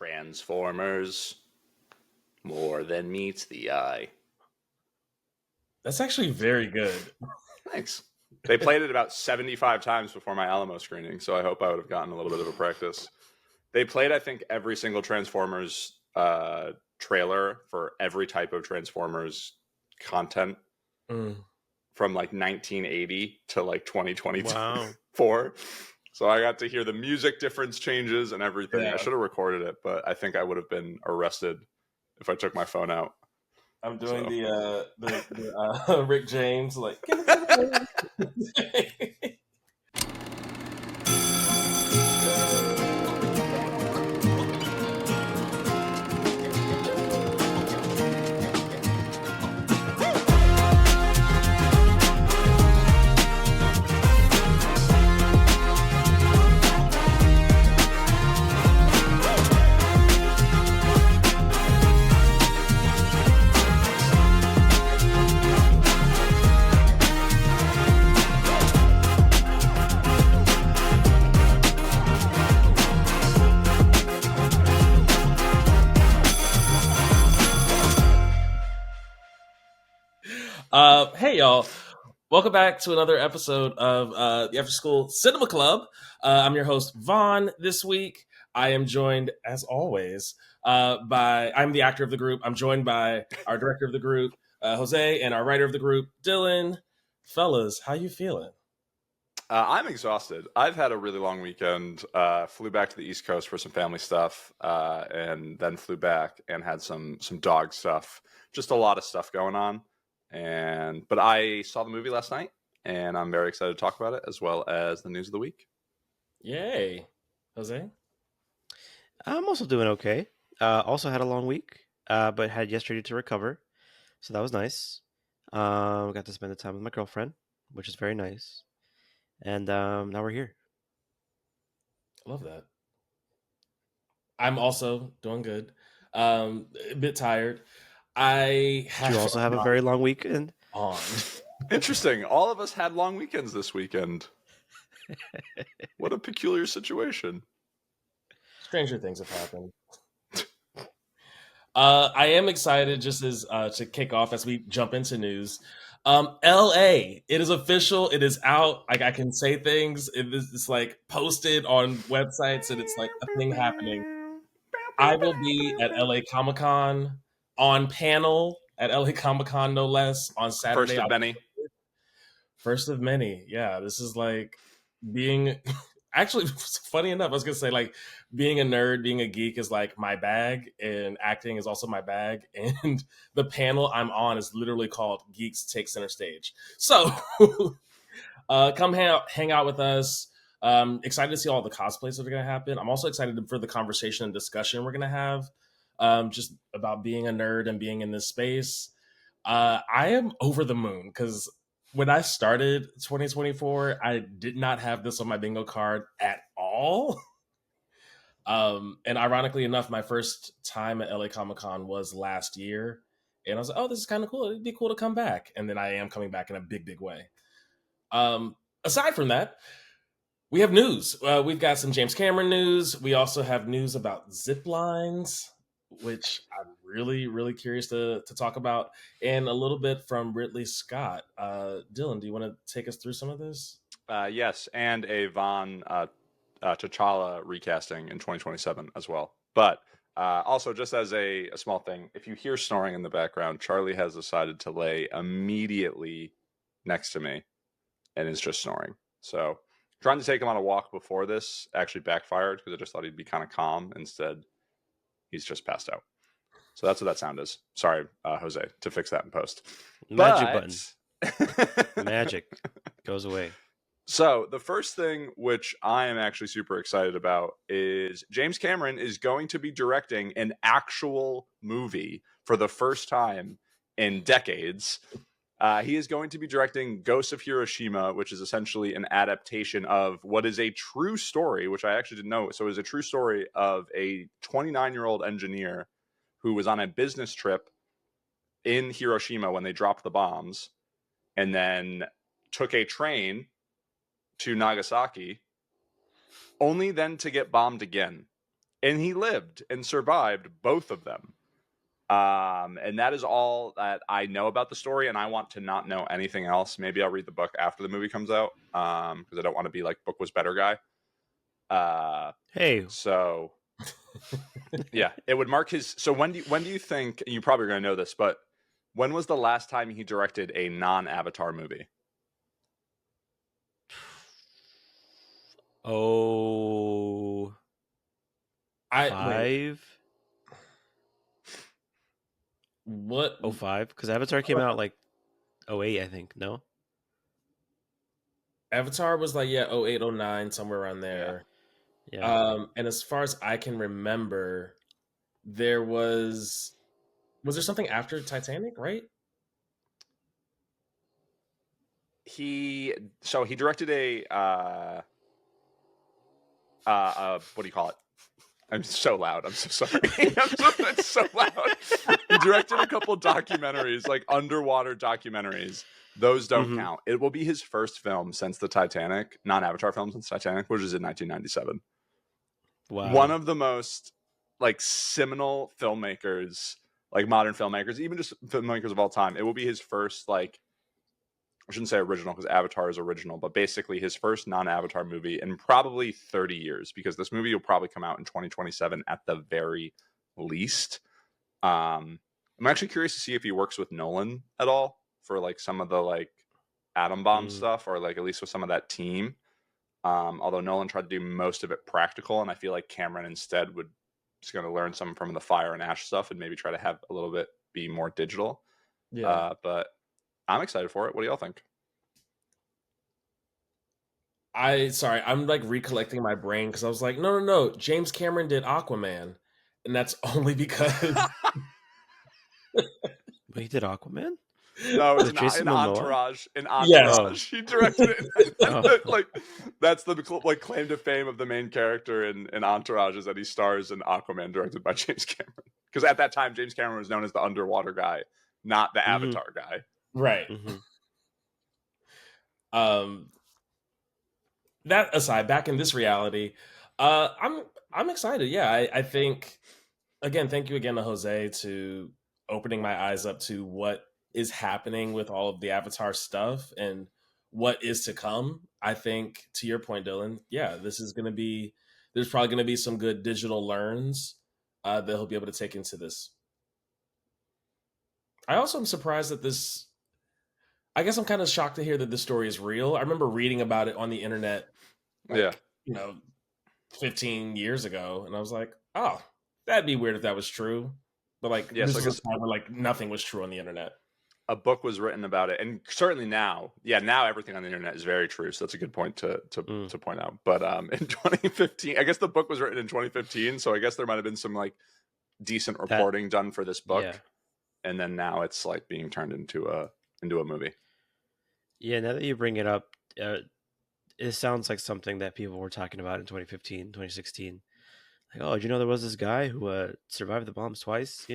Transformers, more than meets the eye. That's actually very good. Thanks. They played it about 75 times before my Alamo screening, so I hope I would have gotten a little bit of a practice. They played, I think, every single Transformers trailer for every type of Transformers content from like 1980 to like 2024. Wow. So I got to hear the music difference changes and everything. Yeah. I should have recorded it, but I think I would have been arrested if I took my phone out. I'm doing So. the Rick James like. Hey y'all, welcome back to another episode of the After School Cinema Club. I'm your host Vaughn. This week I am joined, as always, I'm the actor of the group. I'm joined by our director of the group, Jose, and our writer of the group, Dylan. Fellas, how you feeling? I'm exhausted. I've had a really long weekend. Flew back to the East Coast for some family stuff, and then flew back and had some dog stuff. Just a lot of stuff going on. But I saw the movie last night, and I'm very excited to talk about it, as well as the news of the week. Yay, Jose. I'm also doing okay. Also had a long week, but had yesterday to recover, so that was nice. Got to spend the time with my girlfriend, which is very nice. And now we're here. Love that. I'm also doing good. A bit tired. Did you also have a very long weekend? On. Interesting. All of us had long weekends this weekend. What a peculiar situation. Stranger things have happened. I am excited just as to kick off as we jump into news. LA, it is official. It is out. Like, I can say things. It's like posted on websites, and it's like a thing happening. I will be at LA Comic Con on panel at LA Comic Con, no less, on Saturday. First of many. First of many. Yeah, this is like being. Actually, funny enough, I was gonna say, like, being a nerd, being a geek is like my bag, and acting is also my bag. And the panel I'm on is literally called "Geeks Take Center Stage." So, come hang out with us. Excited to see all the cosplays that are gonna happen. I'm also excited for the conversation and discussion we're gonna have, just about being a nerd and being in this space. I am over the moon because when I started 2024, I did not have this on my bingo card at all. And ironically enough, my first time at LA Comic Con was last year. And I was like, oh, this is kind of cool. It'd be cool to come back. And then I am coming back in a big, big way. Aside from that, we have news. We've got some James Cameron news. We also have news about Ziplines, which I'm really, really curious to talk about, and a little bit from Ridley Scott. Dylan, do you want to take us through some of this? Yes, and a Von T'Challa recasting in 2027 as well. But also, just as a small thing, if you hear snoring in the background, Charlie has decided to lay immediately next to me and is just snoring. So trying to take him on a walk before this actually backfired because I just thought he'd be kind of calm. Instead, he's just passed out. So that's what that sound is. Sorry, Jose, to fix that in post. Magic button. Magic goes away. So the first thing which I am actually super excited about is James Cameron is going to be directing an actual movie for the first time in decades. He is going to be directing Ghost of Hiroshima, which is essentially an adaptation of what is a true story, which I actually didn't know. So it is a true story of a 29-year-old engineer who was on a business trip in Hiroshima when they dropped the bombs, and then took a train to Nagasaki, only then to get bombed again. and he lived and survived both of them. And that is all that I know about the story, and I want to not know anything else. Maybe I'll read the book after the movie comes out, because I don't want to be like book was better guy. Hey, So yeah, it would mark his. So when do you think? And you probably are going to know this, but when was the last time he directed a non-Avatar movie? oh, Wait, 5, what? 05? Because Avatar came out like 08, I think. No. Avatar was like, yeah, 08, 09, somewhere around there. Yeah. And as far as I can remember, there was there something after Titanic, right? He directed a what do you call it? I'm so loud. I'm so sorry. It's so loud. He directed a couple documentaries, like underwater documentaries. Those don't count. It will be his first film since the Titanic, non-Avatar film since Titanic, which is in 1997. Wow. One of the most like seminal filmmakers, like modern filmmakers, even just filmmakers of all time. It will be his first, like, I shouldn't say original because Avatar is original, but basically his first non-Avatar movie in probably 30 years, because this movie will probably come out in 2027 at the very least. I'm actually curious to see if he works with Nolan at all for like some of the like atom bomb stuff, or like at least with some of that team. Although Nolan tried to do most of it practical, and I feel like Cameron instead is going to learn some from the fire and ash stuff and maybe try to have a little bit be more digital. Yeah. But I'm excited for it. What do y'all think? I'm like recollecting my brain because I was like, no. James Cameron did Aquaman, and that's only because But he did Aquaman? No, it's With Jason an Momoa? Entourage. In Yes. Entourage, he directed it. Oh. Like that's the like claim to fame of the main character in Entourage is that he stars in Aquaman, directed by James Cameron. Because at that time, James Cameron was known as the underwater guy, not the Avatar guy. right. That aside, back in this reality, I'm excited. Yeah, I think again, thank you again to Jose to opening my eyes up to what is happening with all of the Avatar stuff and what is to come. I think to your point, Dylan, yeah, this is going to be. There's probably going to be some good digital learns that he'll be able to take into this. I also am surprised that this. I guess I'm kind of shocked to hear that this story is real. I remember reading about it on the internet, Yeah. 15 years ago, and I was like, oh, that'd be weird if that was true. But like, Yeah, this so I is a guess time where like nothing was true on the internet. a book was written about it, and certainly now, now everything on the internet is very true. So that's a good point to point out. But in 2015, I guess the book was written in 2015, so I guess there might have been some like decent reporting done for this book, and then now it's like being turned into a movie. Yeah, now that you bring it up, it sounds like something that people were talking about in 2015, 2016. Like, oh, did you know there was this guy who survived the bombs twice,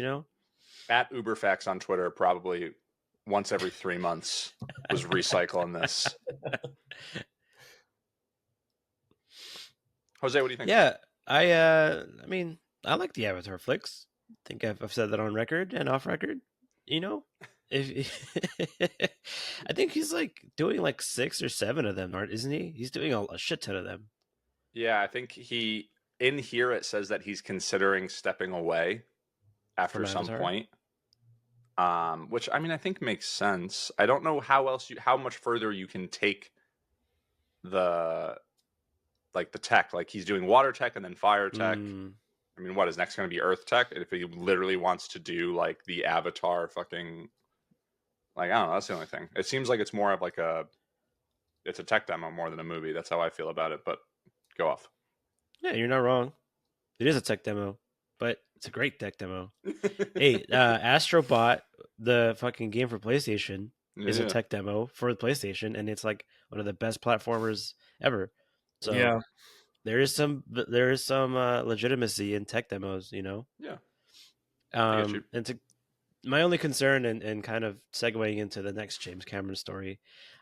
At Uberfax on Twitter, probably once every 3 months, was recycling this. Jose, what do you think? Yeah, I mean, I like the Avatar flicks. I think I've said that on record and off record. If I think he's like doing like 6 or 7 of them, isn't he? He's doing a shit ton of them. Yeah, I think in here it says that he's considering stepping away after some point. Which I mean I think makes sense. I don't know how much further you can take the tech. Like he's doing water tech and then fire tech. I mean, what is next going to be earth tech? If he literally wants to do like the Avatar fucking, like, I don't know, that's the only thing. It seems like it's more of like it's a tech demo more than a movie. That's how I feel about it, but go off. Yeah, you're not wrong. It is a tech demo, but it's a great tech demo. Hey, Astrobot, the fucking game for PlayStation, is a tech demo for the PlayStation, and it's like one of the best platformers ever. So yeah, there is some legitimacy in tech demos, Yeah. And my only concern, and kind of segueing into the next James Cameron story,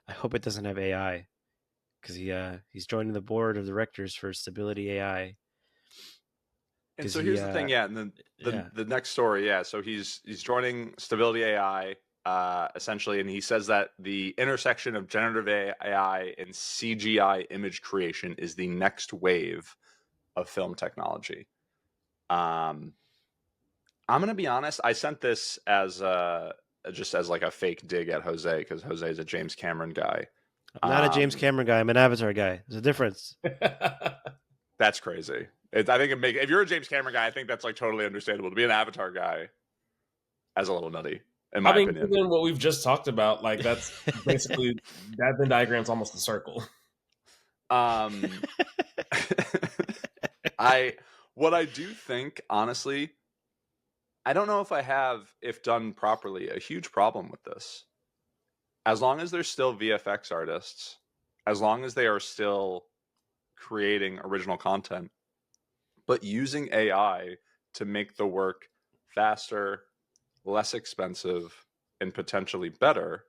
I hope it doesn't have AI, because he's joining the board of directors for Stability AI. And 'Cause so he, here's the thing, yeah, and then yeah. the next story, yeah. So he's joining Stability AI, essentially, and he says that the intersection of generative AI and CGI image creation is the next wave of film technology. I'm gonna be honest. I sent this as just as like a fake dig at Jose because Jose is a James Cameron guy. I'm not a James Um, Cameron guy. I'm an Avatar guy. There's a difference. that's crazy. I think if you're a James Cameron guy, I think that's like totally understandable. To be an Avatar guy, as a little nutty, in I my mean, opinion. given what we've just talked about, like that's basically that Venn diagram's almost a circle. Um, I what I do think, honestly, I don't know if I have, if done properly, a huge problem with this. As long as there's still VFX artists, as long as they are still creating original content, but using AI to make the work faster, less expensive, and potentially better.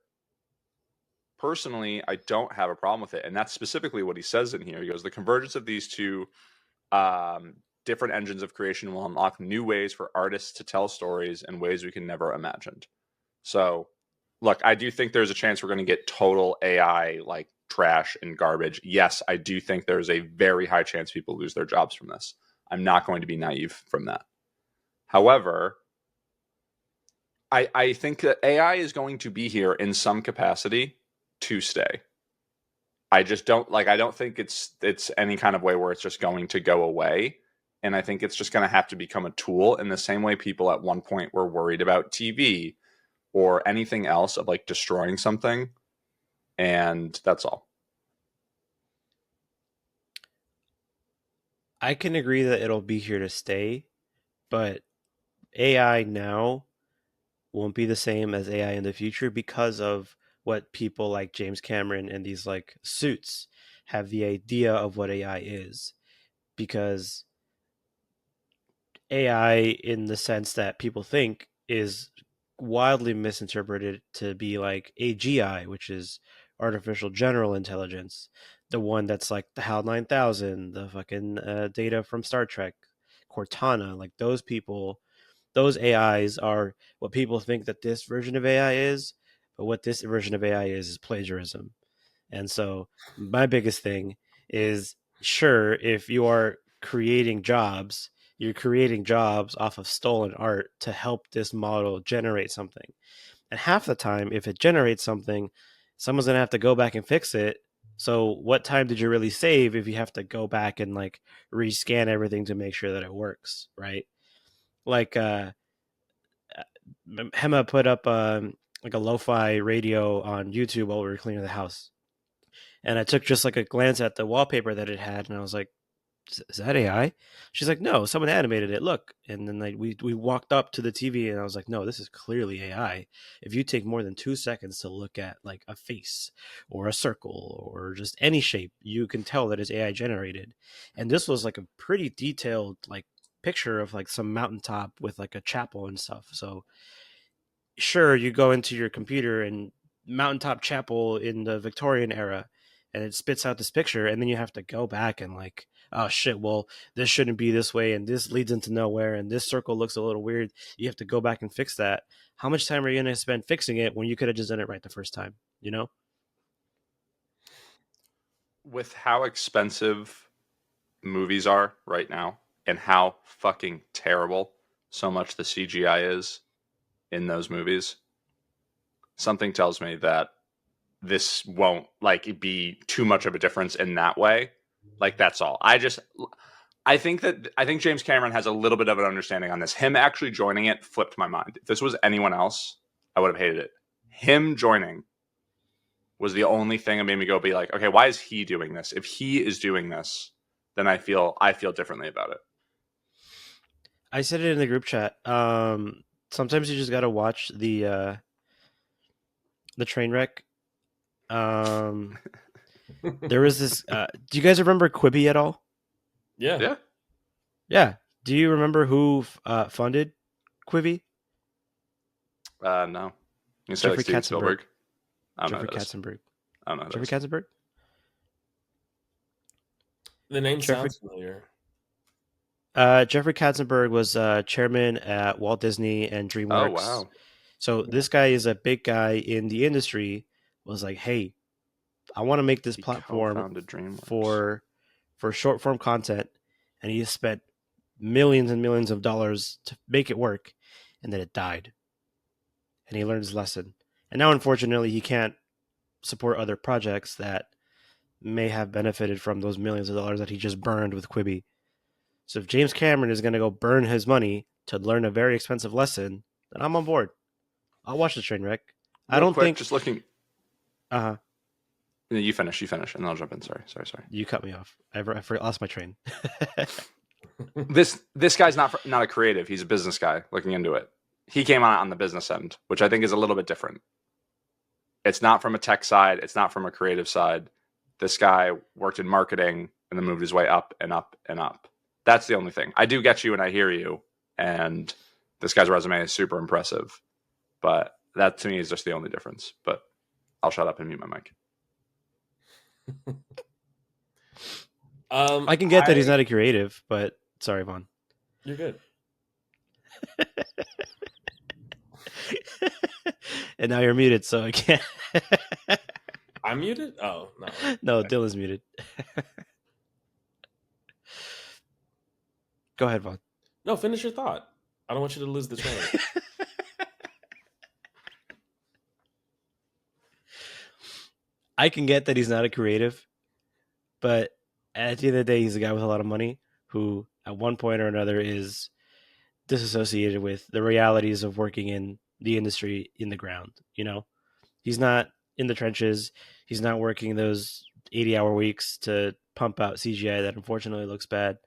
Personally, I don't have a problem with it. And that's specifically what he says in here. He goes, the convergence of these two different engines of creation will unlock new ways for artists to tell stories in ways we can never imagined. So, look, I do think there's a chance we're going to get total AI like trash and garbage. Yes, I do think there's a very high chance people lose their jobs from this. I'm not going to be naive from that. However, I think that AI is going to be here in some capacity to stay. I just don't like. I don't think it's any kind of way where it's just going to go away. And I think it's just going to have to become a tool in the same way people at one point were worried about TV or anything else of like destroying something. And that's all. I can agree that it'll be here to stay, but AI now won't be the same as AI in the future because of what people like James Cameron and these like suits have the idea of what AI is. Because AI, in the sense that people think, is wildly misinterpreted to be like AGI, which is artificial general intelligence, the one that's like the HAL 9000, the fucking data from Star Trek, Cortana, like those people, those AIs are what people think that this version of AI is, but what this version of AI is plagiarism. And so my biggest thing is, sure, if you are creating jobs, you're creating jobs off of stolen art to help this model generate something. And half the time, if it generates something, someone's going to have to go back and fix it. So what time did you really save if you have to go back and like rescan everything to make sure that it works, right? Like Hema put up like a lo-fi radio on YouTube while we were cleaning the house. And I took just like a glance at the wallpaper that it had, and I was like, "Is that AI?" She's like, "No, someone animated it. Look." And then like we walked up to the TV, and I was like, "No, this is clearly AI. If you take more than 2 seconds to look at like a face or a circle or just any shape, you can tell that it's AI generated." And this was like a pretty detailed like picture of like some mountaintop with like a chapel and stuff. So sure, you go into your computer and mountaintop chapel in the Victorian era, and it spits out this picture, and then you have to go back and like, oh shit, well, this shouldn't be this way, and this leads into nowhere, and this circle looks a little weird. You have to go back and fix that. How much time are you going to spend fixing it when you could have just done it right the first time? You know? With how expensive movies are right now and how fucking terrible so much the CGI is in those movies, something tells me that this won't like be too much of a difference in that way. Like that's all. I think James Cameron has a little bit of an understanding on this. Him actually joining it flipped my mind. If this was anyone else, I would have hated it. Him joining was the only thing that made me go be like, okay, why is he doing this? If he is doing this, then I feel differently about it. I said it in the group chat. Sometimes you just got to watch the train wreck. There was this. Do you guys remember Quibi at all? Yeah. Yeah. Yeah. Do you remember who funded Quibi? No. You say like Jeffrey Steven Katzenberg. Spielberg? I don't know who Jeffrey that is. Katzenberg. I don't know who that Jeffrey is. Katzenberg. The name Jeffrey. sounds familiar. Jeffrey Katzenberg was chairman at Walt Disney and Oh DreamWorks. wow. So this guy is a big guy in the industry. Was like, hey, I want to make this He platform co-founded DreamWorks. for short form content, and he spent millions and millions of dollars to make it work, and then it died. And he learned his lesson. And now, unfortunately, he can't support other projects that may have benefited from those millions of dollars that he just burned with Quibi. So if James Cameron is going to go burn his money to learn a very expensive lesson, then I'm on board. I'll watch the train wreck. I Real don't quick, think. just looking. Uh huh. You finish, and then I'll jump in. Sorry. You cut me off. I lost my train. This guy's not a creative. He's a business guy looking into it. He came on the business end, which I think is a little bit different. It's not from a tech side. It's not from a creative side. This guy worked in marketing and then moved his way up and up and up. That's the only thing. I do get you and I hear you. And this guy's resume is super impressive. But that to me is just the only difference. But I'll shut up and mute my mic. I can get that he's not a creative, but sorry, Vaughn. You're good. And now you're muted, so I can't. I'm muted? Oh, no. No, Okay. Dylan's muted. Go ahead, Vaughn. No, finish your thought. I don't want you to lose the train. I can get that he's not a creative, but at the end of the day, he's a guy with a lot of money who, at one point or another, is disassociated with the realities of working in the industry in the ground. You know, he's not in the trenches. He's not working those 80-hour weeks to pump out CGI that unfortunately looks bad.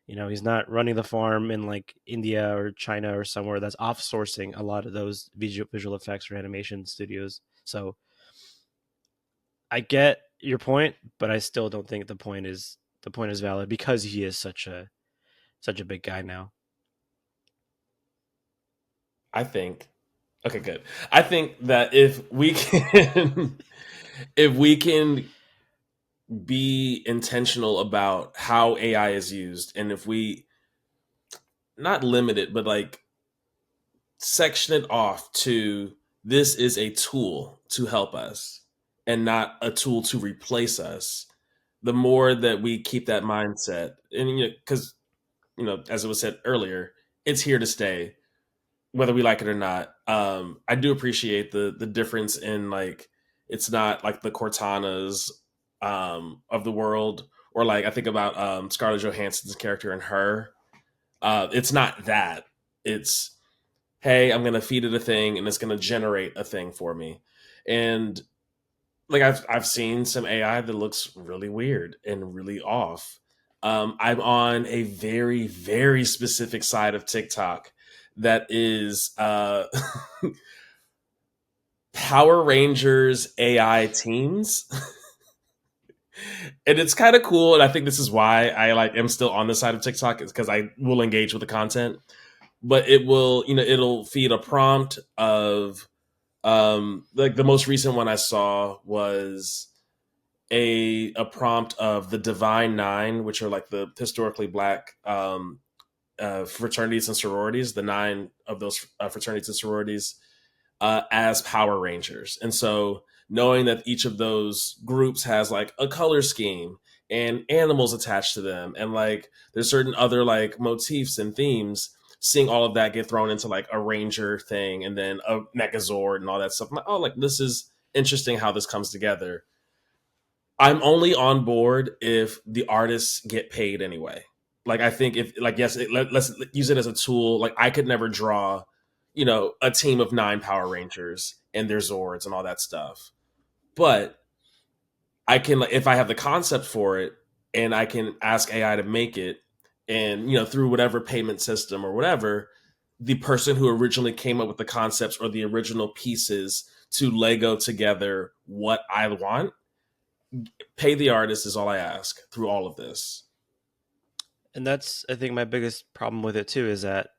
You know, he's not running the farm in like India or China or somewhere that's offsourcing a lot of those visual effects or animation studios. So I get your point, but I still don't think the point is valid because he is such a big guy now. I think. Okay, good. I think that if we can be intentional about how AI is used, and if we not limit it, but like section it off to this is a tool to help us and not a tool to replace us, the more that we keep that mindset, and because as it was said earlier, it's here to stay, whether we like it or not. I do appreciate the difference in like it's not like the Cortanas of the world, or like I think about Scarlett Johansson's character in Her. It's not that. It's hey, I'm gonna feed it a thing and it's gonna generate a thing for me. And like I've seen some AI that looks really weird and really off. I'm on a very, very specific side of TikTok that is Power Rangers AI teams. And it's kind of cool. And I think this is why I like am still on the side of TikTok, is because I will engage with the content. But it will, it'll feed a prompt of like the most recent one I saw was a prompt of the Divine Nine, which are like the historically black fraternities and sororities, the 9 of those fraternities and sororities as Power Rangers. And so knowing that each of those groups has like a color scheme and animals attached to them, and like there's certain other like motifs and themes, seeing all of that get thrown into like a ranger thing and then a megazord and all that stuff. I'm like, oh, like this is interesting how this comes together. I'm only on board if the artists get paid anyway. Like I think if like yes, let's use it as a tool. Like I could never draw, a team of 9 Power Rangers and their Zords and all that stuff. But I can, if I have the concept for it and I can ask AI to make it, and through whatever payment system or whatever, the person who originally came up with the concepts or the original pieces to Lego together what I want, pay the artist is all I ask through all of this. And that's, I think, my biggest problem with it too, is that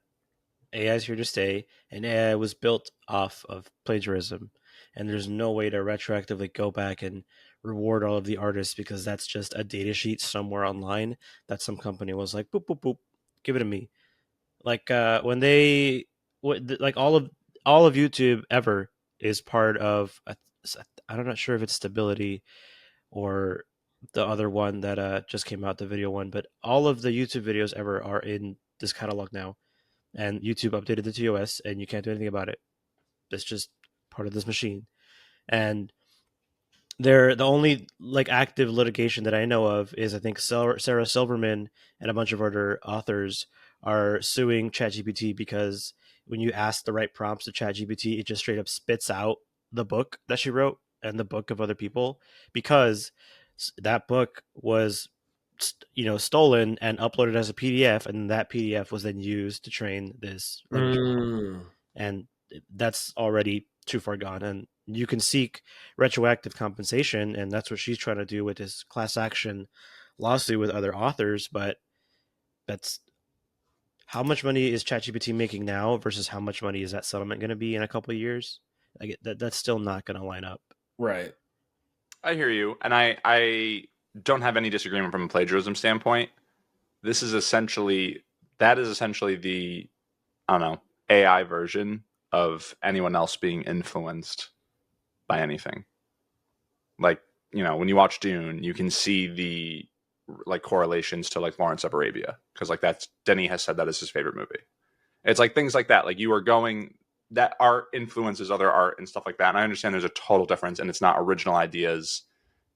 AI is here to stay, and AI was built off of plagiarism, and there's no way to retroactively go back and reward all of the artists because that's just a data sheet somewhere online that some company was like, boop, boop, boop, give it to me. Like when they like all of YouTube ever is part of I'm not sure if it's Stability or the other one that just came out, the video one, but all of the YouTube videos ever are in this catalog now, and YouTube updated the TOS, and you can't do anything about it. It's just part of this machine, and they're the only like active litigation that I know of is I think Sarah Silverman and a bunch of other authors are suing ChatGPT because when you ask the right prompts to ChatGPT, it just straight up spits out the book that she wrote and the book of other people because that book was stolen and uploaded as a PDF, and that PDF was then used to train this language model, and that's already too far gone. And you can seek retroactive compensation, and that's what she's trying to do with this class action lawsuit with other authors. But that's how much money is ChatGPT making now versus how much money is that settlement going to be in a couple of years? Like that's still not going to line up. Right. I hear you, and I don't have any disagreement from a plagiarism standpoint. This is essentially the, I don't know, AI version of anyone else being influenced by anything. Like, when you watch Dune, you can see the like correlations to like Lawrence of Arabia, because like that's Denny has said that is his favorite movie. It's like things like that. Like you are going that art influences other art and stuff like that. And I understand there's a total difference, and it's not original ideas,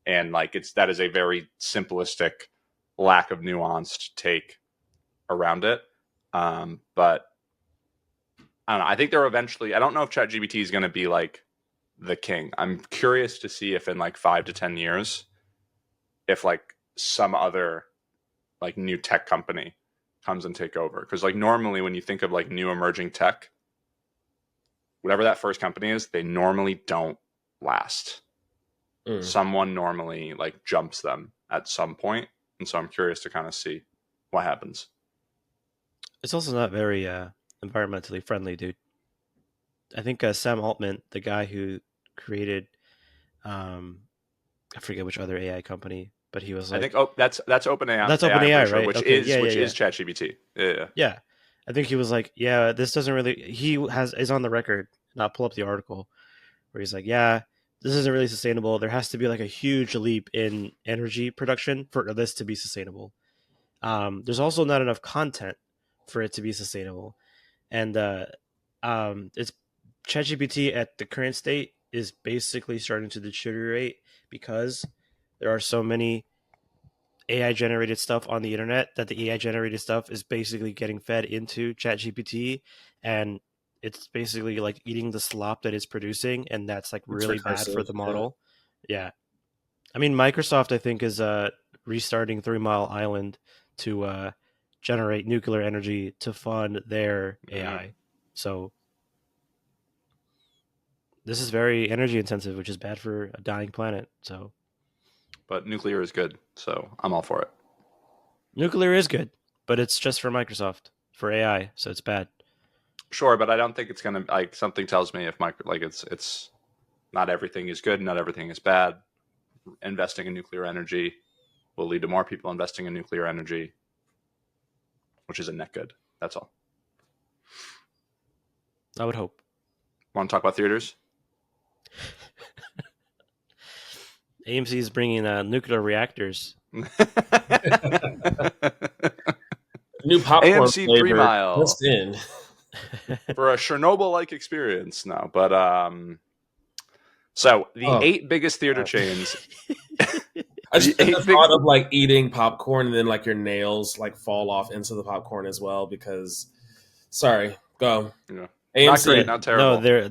and like that is a very simplistic, lack of nuanced take around it. But I don't know. I think they're eventually. I don't know if ChatGPT is going to be like the king. I'm curious to see if in like 5 to 10 years, if like some other like new tech company comes and take over. Because like normally when you think of like new emerging tech, whatever that first company is, they normally don't last. Someone normally like jumps them at some point, and so I'm curious to kind of see what happens. It's also not very environmentally friendly, dude. I think Sam Altman, the guy who created, I forget which other AI company, but he was like, I think that's OpenAI. that's I'm OpenAI, sure, right? which Okay, is ChatGPT. Yeah. Yeah, I think he was like, yeah, this doesn't really. He is on the record, and I'll pull up the article where he's like, yeah, this isn't really sustainable. There has to be like a huge leap in energy production for this to be sustainable. There's also not enough content for it to be sustainable, and it's ChatGPT at the current state is basically starting to deteriorate because there are so many AI generated stuff on the internet that the AI generated stuff is basically getting fed into ChatGPT, and it's basically like eating the slop that it's producing, and that's like really bad for the model. Yeah. I mean, Microsoft I think is restarting 3 Mile Island to generate nuclear energy to fund their AI. So this is very energy intensive, which is bad for a dying planet. So, but nuclear is good, so I'm all for it. Nuclear is good, but it's just for Microsoft for AI, so it's bad. Sure, but I don't think it's gonna like something tells me if it's not everything is good, not everything is bad. Investing in nuclear energy will lead to more people investing in nuclear energy, which is a net good. That's all. I would hope. Want to talk about theaters? AMC is bringing nuclear reactors. New popcorn AMC flavor 3 Mile just in. for a Chernobyl-like experience now. But so the 8 biggest theater chains. I just thought of like eating popcorn and then like your nails like fall off into the popcorn as well because. Sorry, go. Yeah. AMC. Not great, not terrible. No,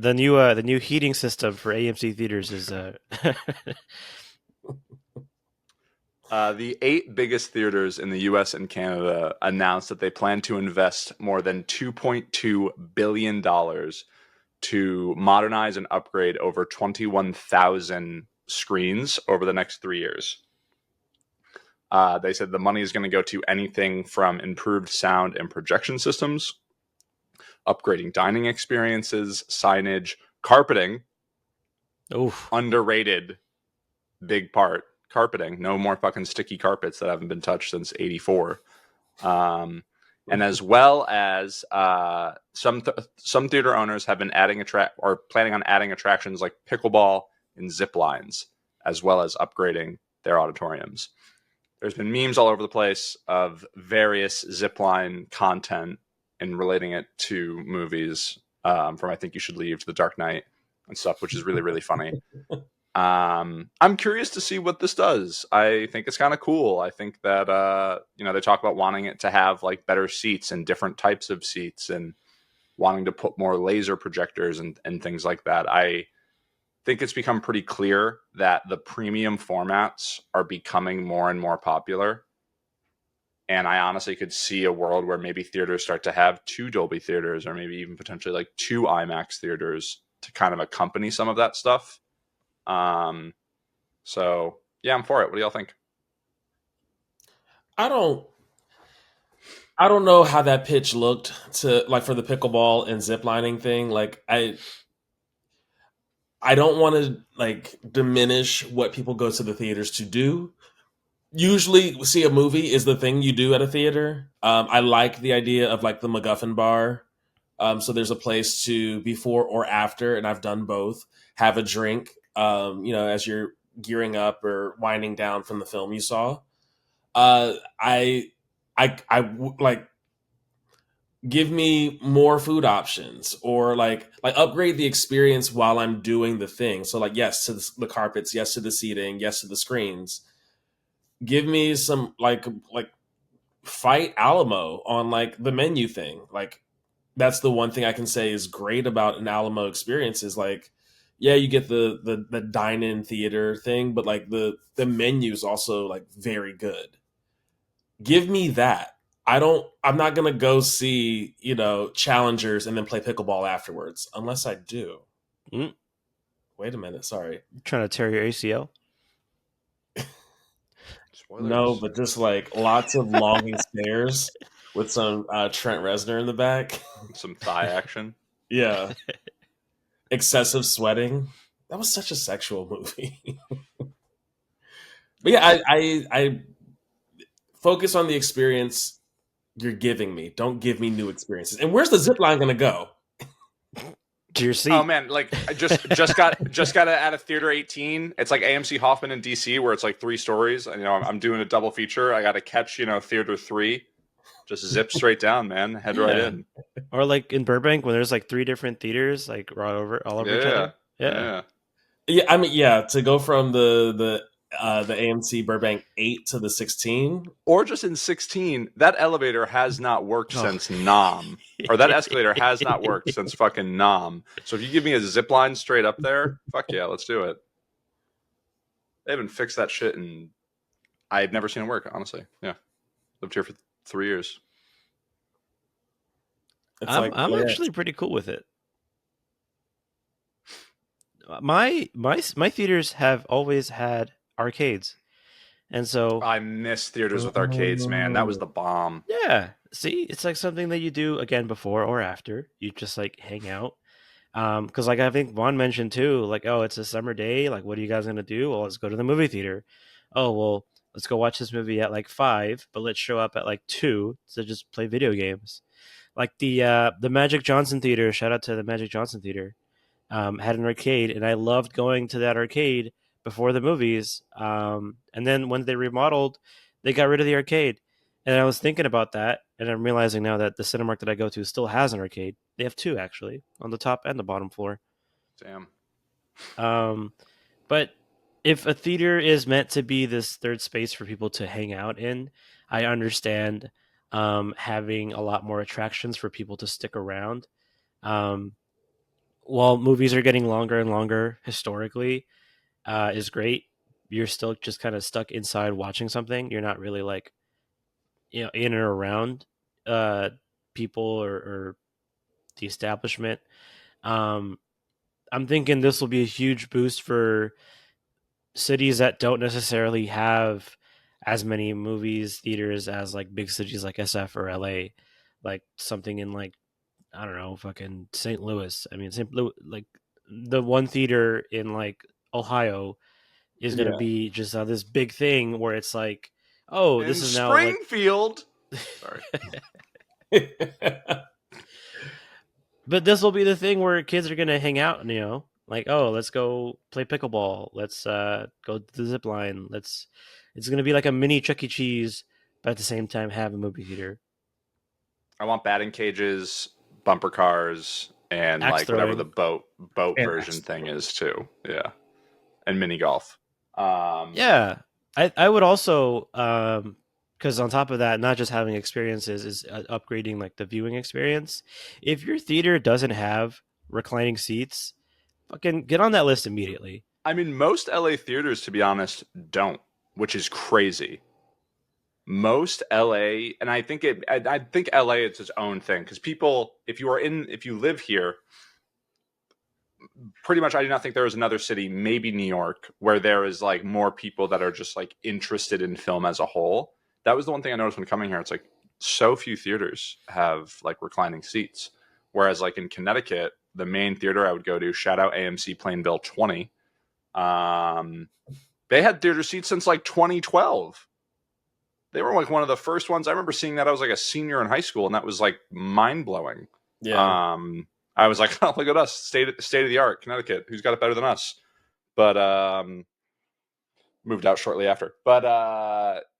the new heating system for AMC theaters is the 8 biggest theaters in the U.S. and Canada announced that they plan to invest more than $2.2 billion to modernize and upgrade over 21,000 screens over the next 3 years. They said the money is going to go to anything from improved sound and projection systems, upgrading dining experiences, signage, carpeting. Oof. Underrated big part. Carpeting. No more fucking sticky carpets that haven't been touched since '84. and as well as some theater owners have been adding planning on adding attractions like pickleball and Ziplines, as well as upgrading their auditoriums. There's been memes all over the place of various Zipline content and relating it to movies, from I Think You Should Leave to The Dark Knight and stuff, which is really, really funny. I'm curious to see what this does. I think it's kind of cool. I think that they talk about wanting it to have like better seats and different types of seats and wanting to put more laser projectors and things like that. I think it's become pretty clear that the premium formats are becoming more and more popular. And I honestly could see a world where maybe theaters start to have 2 Dolby theaters, or maybe even potentially like 2 IMAX theaters to kind of accompany some of that stuff. So yeah, I'm for it. What do y'all think? I don't know how that pitch looked to like for the pickleball and ziplining thing. Like I don't want to like diminish what people go to the theaters to do. Usually, see a movie is the thing you do at a theater. I like the idea of like the MacGuffin bar. So there's a place to before or after, and I've done both. Have a drink, as you're gearing up or winding down from the film you saw. Like give me more food options or like upgrade the experience while I'm doing the thing. So like yes to the carpets, yes to the seating, yes to the screens. Give me some like fight Alamo on like the menu thing. Like that's the one thing I can say is great about an Alamo experience is like yeah, you get the dine-in theater thing, but like the menu is also like very good. Give me that. I'm not gonna go see, challengers and then play pickleball afterwards, unless I do. Mm. Wait a minute, sorry. Trying to tear your ACL? Spoilers. No, but just like lots of longing stares with some Trent Reznor in the back. Some thigh action. Yeah. Excessive sweating. That was such a sexual movie. But yeah, I focus on the experience you're giving me. Don't give me new experiences. And where's the zip line going to go? To your seat. Oh man, like I just got out of Theater 18. It's like AMC Hoffman in DC, where it's like 3 stories. I'm doing a double feature. I got to catch Theater 3. Just zip straight down, man. Head right in. Or like in Burbank when there's like 3 different theaters like all over each other. Yeah. Yeah, I mean, yeah, to go from the AMC Burbank 8 to the 16, or just in 16, that elevator has not worked since Nam, or that escalator has not worked since fucking Nam. So if you give me a zip line straight up there, fuck yeah, let's do it. They haven't fixed that shit, and I've never seen it work. Honestly, yeah, lived here for 3 years. I'm actually pretty cool with it. My theaters have always had arcades, and so I miss theaters with arcades, man. That was the bomb. Yeah, see, it's like something that you do again before or after. You just like hang out, because like I think Vaughn mentioned too, like oh, it's a summer day. Like, what are you guys gonna do? Well, let's go to the movie theater. Oh well, let's go watch this movie at like 5, but let's show up at like 2 to just play video games. Like the Magic Johnson Theater. Shout out to the Magic Johnson Theater. Had an arcade, and I loved going to that arcade before the movies. And then when they remodeled, they got rid of the arcade. And I was thinking about that, and I'm realizing now that the Cinemark that I go to still has an arcade. They have 2 actually, on the top and the bottom floor. Damn. But if a theater is meant to be this third space for people to hang out in, I understand having a lot more attractions for people to stick around. While movies are getting longer and longer historically, is great. You're still just kind of stuck inside watching something. You're not really like, in or around people or the establishment. I'm thinking this will be a huge boost for cities that don't necessarily have as many movies theaters as like big cities like SF or LA, like something in like I don't know, fucking St. Louis. I mean, St. Louis, like the one theater in like Ohio is going to be just this big thing where it's like, oh, this is now like Springfield. Sorry. But this will be the thing where kids are gonna hang out, like, oh, let's go play pickleball. Let's go to the zip line. It's gonna be like a mini Chuck E. Cheese, but at the same time have a movie theater. I want batting cages, bumper cars, and Axe like whatever the throwing. boat And version thing is too. Yeah, and mini golf. Yeah, I would also because on top of that, not just having experiences is upgrading like the viewing experience. If your theater doesn't have reclining seats, fucking get on that list immediately. I mean, most LA theaters, to be honest, don't, which is crazy. Most LA, and I think I think LA it's its own thing because people, if you live here, pretty much I do not think there is another city, maybe New York, where there is like more people that are just like interested in film as a whole. That was the one thing I noticed when coming here. It's like so few theaters have like reclining seats, whereas like in Connecticut, the main theater I would go to, shout out AMC Plainville 20, they had theater seats since like 2012. They were like one of the first ones. I remember seeing that. I was like a senior in high school, and that was like mind blowing. yeah. I was like, oh, look at us, state of the art, Connecticut. Who's got it better than us? But moved out shortly after. But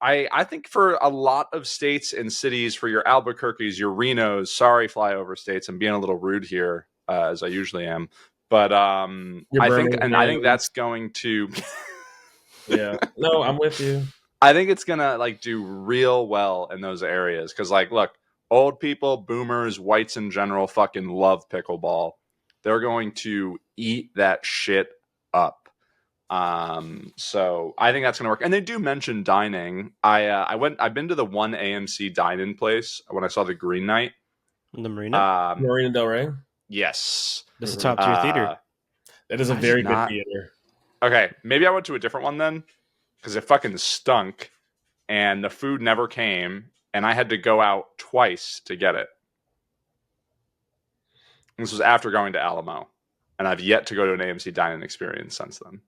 I think for a lot of states and cities, for your Albuquerques, your Renos, sorry, flyover states, I'm being a little rude here, as I usually am. But I think that's going to. Yeah. No, I'm with you. I think it's gonna like do real well in those areas because, like, look, old people, boomers, whites in general, fucking love pickleball. They're going to eat that shit up. So I think that's gonna work. And they do mention dining. I've been to the one AMC dine-in place when I saw the Green Knight. The Marina. Marina Del Rey. Yes, This is a top tier theater. That is a very good theater. Okay, maybe I went to a different one then because it fucking stunk and the food never came and I had to go out twice to get it. This was after going to Alamo, and I've yet to go to an AMC dining experience since then.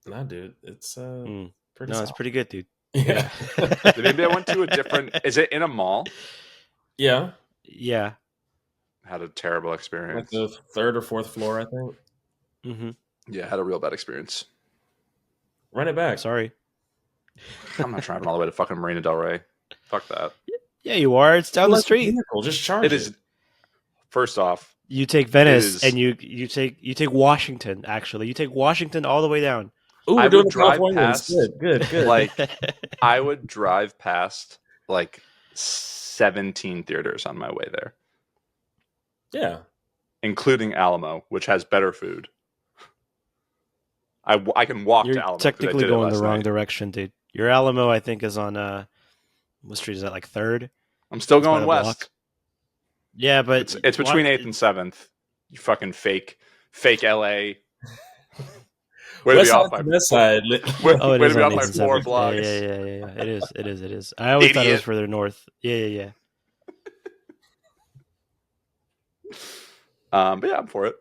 Nah, dude, it's pretty. No, it's pretty good, dude. Yeah. Maybe I went to a different. Is it in a mall? Yeah. Yeah. Had a terrible Like experience. the third or fourth floor, I think. Mm-hmm. Yeah, had a real bad experience. Run it back. Sorry. I'm not driving all the way to fucking Marina Del Rey. Fuck that. Yeah, you are. It's down the street. Vehicle. Just charge It is. First off, You take Venice is- and you take Washington. Actually, you take Washington all the way down. Ooh, I we're doing would the drive Californians. past- Good. like I would drive past like 17 theaters on my way there, yeah. including Alamo, which has better food. I can walk You're to Alamo. 'cause I technically did it going the last wrong night. direction, dude. Your Alamo, I think, is on what street is that? Like 3rd? I'm still It's by going the west. block. Yeah, but It's between 8th and 7th. You fucking fake LA. Way to West be off side by to west side. way, Oh, it way is to be on off by 8th and 4 7th. blocks. Yeah. It is. I always thought it was Idiot. further north. Yeah. But yeah, I'm for it.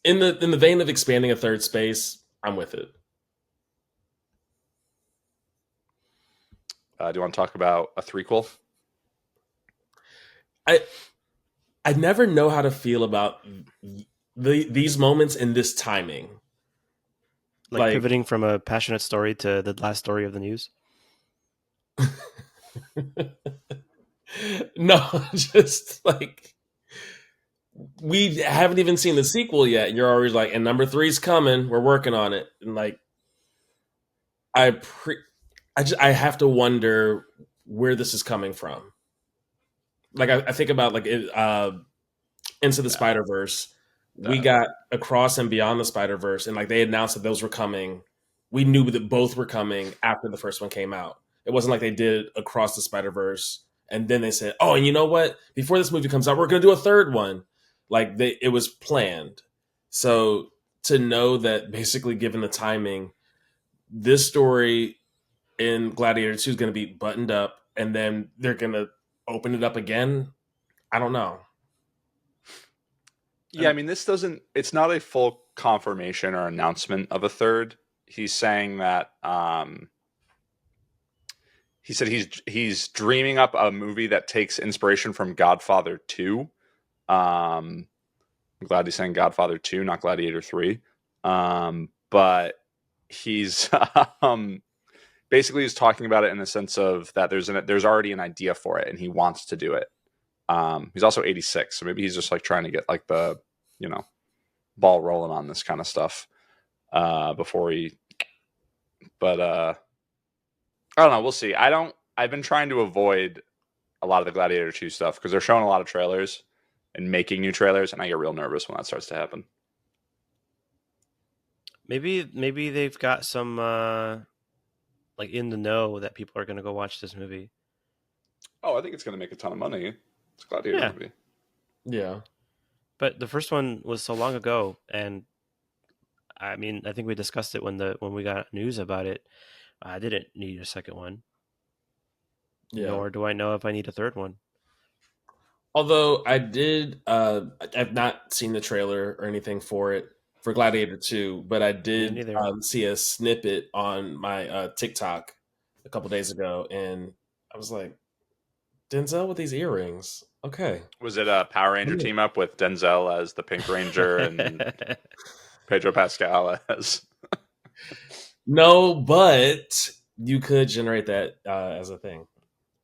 In the vein of expanding a third space, I'm with it. Do you want to talk about a threequel? I never know how to feel about these moments in this timing. Like pivoting from a passionate story to the last story of the news. No, just like we haven't even seen the sequel yet, and you're already like, and number 3's coming. We're working on it, and like, I have to wonder where this is coming from. Like I think about like Into the Spider-Verse. We got Across and Beyond the Spider-Verse, and like they announced that those were coming. We knew that both were coming after the first one came out. It wasn't like they did Across the Spider-Verse and then they said, "Oh, and you know what? Before this movie comes out, we're going to do a third one." Like it was planned. So to know that basically, given the timing, this story in Gladiator 2 is going to be buttoned up, and then they're going to open it up again. I don't know. Yeah, I mean, it's not a full confirmation or announcement of a third. He's saying that he said he's dreaming up a movie that takes inspiration from Godfather 2. I'm glad he's saying Godfather 2, not Gladiator 3. But he's basically he's talking about it in the sense of that there's already an idea for it and he wants to do it. He's also 86, so maybe he's just like trying to get like the, you know, ball rolling on this kind of stuff before he. But I don't know. We'll see. I've been trying to avoid a lot of the Gladiator 2 stuff because they're showing a lot of trailers and making new trailers, and I get real nervous when that starts to happen. Maybe they've got some like in the know that people are going to go watch this movie. Oh, I think it's going to make a ton of money. It's a Gladiator movie. Yeah. But the first one was so long ago, and I mean, I think we discussed it when we got news about it. I didn't need a second one. Yeah. Nor do I know if I need a third one. Although I did, I've not seen the trailer or anything for it for Gladiator 2, but I did see a snippet on my TikTok a couple days ago, and I was like, Denzel with these earrings. Okay. Was it a Power Ranger team up with Denzel as the Pink Ranger and Pedro Pascal as? No, but you could generate that as a thing.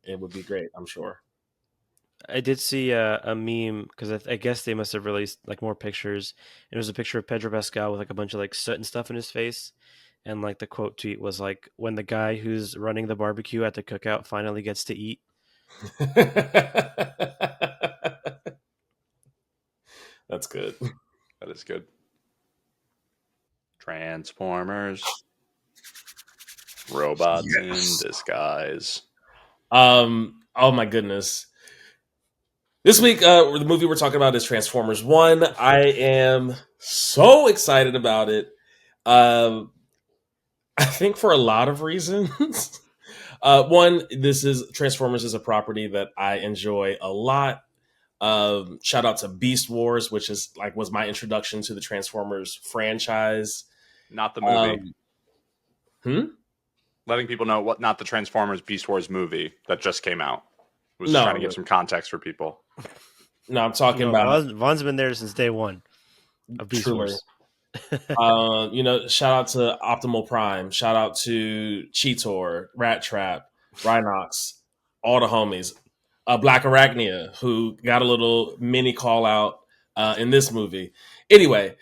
It would be great, I'm sure. I did see a meme because I guess they must have released like more pictures. It was a picture of Pedro Pascal with like a bunch of like soot and stuff in his face, and like the quote tweet was like, "When the guy who's running the barbecue at the cookout finally gets to eat." That's good. That is good. Transformers, robots in disguise. Oh my goodness. This week, the movie we're talking about is Transformers 1. I am so excited about it. I think for a lot of reasons. One, Transformers is a property that I enjoy a lot. Shout out to Beast Wars, which was my introduction to the Transformers franchise. Not the movie. Letting people know not the Transformers Beast Wars movie that just came out. Was trying to give some context for people. No, I'm talking about Vaughn's been there since day one of Beast Wars. Shout out to Optimal Prime. Shout out to Cheetor, Rat Trap, Rhinox, all the homies. Black Arachnia, who got a little mini call out in this movie. Anyway,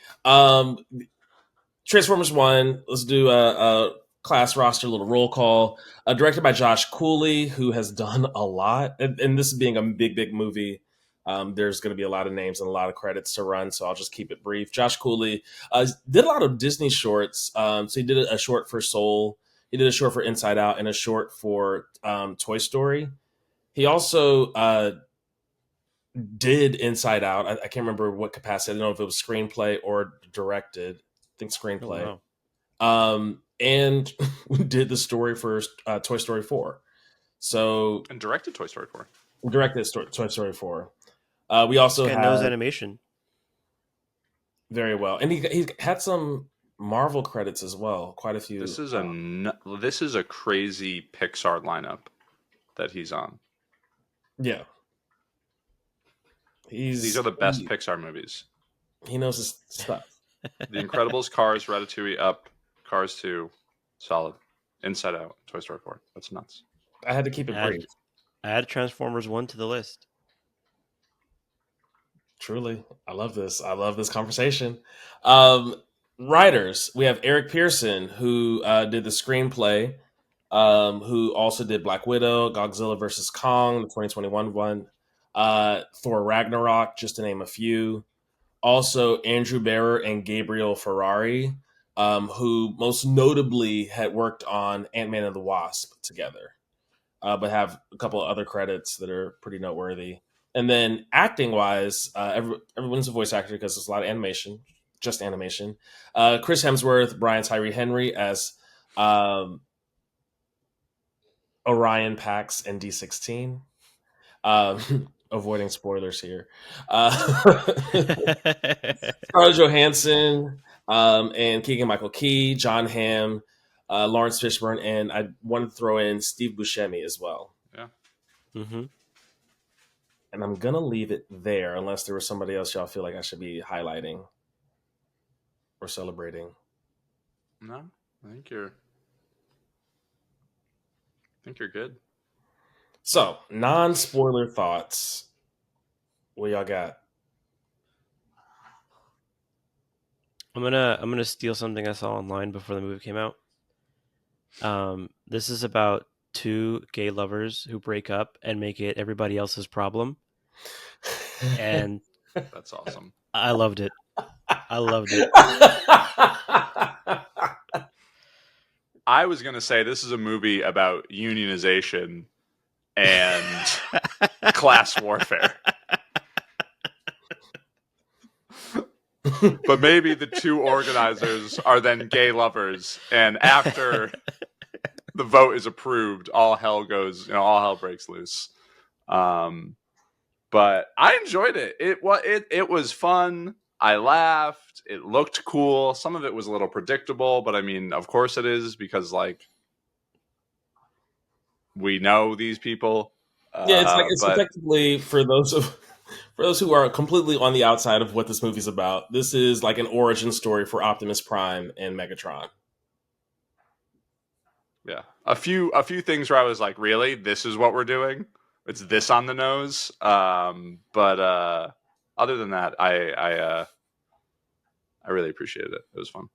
Transformers 1, let's do a class roster, little roll call. Directed by Josh Cooley, who has done a lot. And this being a big movie, there's going to be a lot of names and a lot of credits to run, so I'll just keep it brief. Josh Cooley did a lot of Disney shorts. So he did a short for Soul. He did a short for Inside Out and a short for Toy Story. He also did Inside Out. I can't remember what capacity. I don't know if it was screenplay or directed. I think screenplay. Oh, wow. And did the story for Toy Story 4. And directed Toy Story 4. Directed Toy Story 4. We also knows animation very well, and he had some Marvel credits as well. Quite a few. This is a crazy Pixar lineup that he's on. Yeah, these are the best Pixar movies. He knows his stuff. The Incredibles, Cars, Ratatouille, Up, Cars 2, solid. Inside Out, Toy Story 4. That's nuts. I had to keep it brief. Add Transformers 1 to the list. Truly. I love this. I love this conversation. Writers. We have Eric Pearson, who did the screenplay, who also did Black Widow, Godzilla vs. Kong, the 2021 one, Thor Ragnarok, just to name a few. Also, Andrew Barrer and Gabriel Ferrari, who most notably had worked on Ant-Man and the Wasp together, but have a couple of other credits that are pretty noteworthy. And then acting-wise, everyone's a voice actor because there's a lot of animation, just animation. Chris Hemsworth, Brian Tyree Henry as Orion Pax and D16. Avoiding spoilers here. Scarlett Johansson and Keegan-Michael Key, John Hamm, Lawrence Fishburne, and I wanted to throw in Steve Buscemi as well. Yeah. Mm-hmm. And I'm gonna leave it there unless there was somebody else y'all feel like I should be highlighting or celebrating. No, I think you're good. So, non-spoiler thoughts. What y'all got? I'm gonna steal something I saw online before the movie came out. This is about two gay lovers who break up and make it everybody else's problem, and That's awesome. I loved it. I loved it. I was gonna say this is a movie about unionization and class warfare. But maybe the two organizers are then gay lovers, and after the vote is approved, all hell breaks loose. But I enjoyed it. It was fun. I laughed. It looked cool. Some of it was a little predictable, but I mean, of course it is, because like we know these people. Yeah, it's But effectively for those who are completely on the outside of what this movie's about. This is like an origin story for Optimus Prime and Megatron. yeah, a few things where I was like, really, this is what we're doing. It's this on the nose. But other than that, I really appreciated it. It was fun.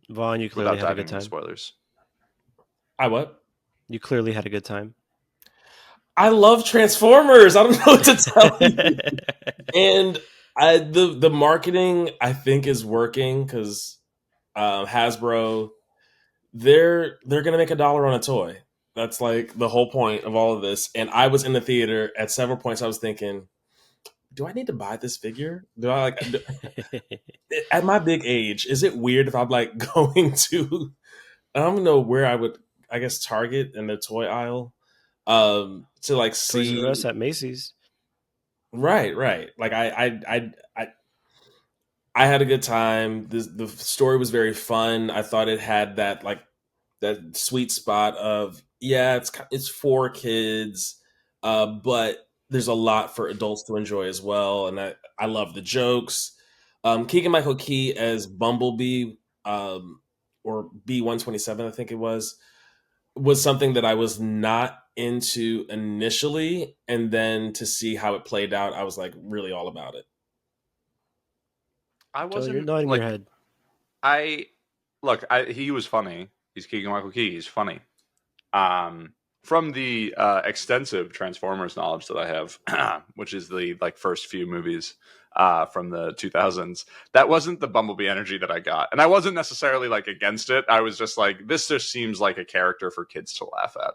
Vaughn, you clearly Without had a diving good into time. spoilers. I what? You clearly had a good time. I love Transformers. I don't know what to tell you. And the marketing I think is working because Hasbro they're gonna make $1 on a toy. That's like the whole point of all of this. And I was in the theater at several points. I was thinking, do I need to buy this figure? At my big age, is it weird if I'm like going to? I don't know where I would. I guess Target in the toy aisle to like Toys R Us see. at Macy's. Right. Like I had a good time. The story was very fun. I thought it had that sweet spot of yeah, it's for kids, but there's a lot for adults to enjoy as well. And I love the jokes. Keegan Michael Key as Bumblebee, or B-127, I think it was something that I was not into initially, and then to see how it played out, I was like really all about it. I Joe, you're wasn't nodding your like head. he was funny. He's Keegan Michael Key. He's funny. From the extensive Transformers knowledge that I have, which is the like first few movies from the 2000s, that wasn't the Bumblebee energy that I got, and I wasn't necessarily like against it. I was just like, this just seems like a character for kids to laugh at.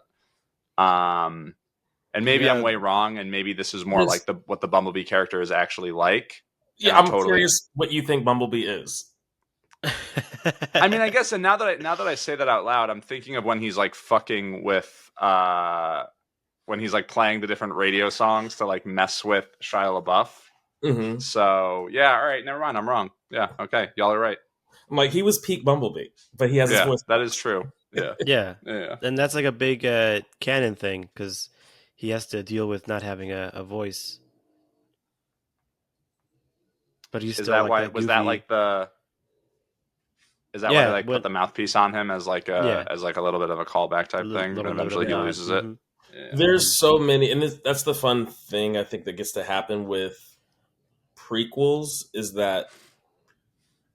And maybe I'm Yeah, way wrong, and maybe this is more This, like what the Bumblebee character is actually like, and yeah, I'm I'm totally. curious what you think Bumblebee is. I mean, I guess, and now that I say that out loud, I'm thinking of when he's like fucking with when he's like playing the different radio songs to like mess with Shia LaBeouf. Mm-hmm. So yeah, all right, never mind, I'm wrong. Yeah, okay, y'all are right. I'm like, he was peak Bumblebee, but he has his Yeah, voice that is box. true. Yeah, yeah, yeah. and that's like a big canon thing because he has to deal with not having a voice, but he's Is still that like why? that Was that goofy. like the? Is that why they Yeah, like put when the mouthpiece on him as like yeah, a little bit of a callback a type thing, but little bit of eventually a he nod. loses it. Hmm. Yeah. There's so many, and that's the fun thing I think that gets to happen with prequels is that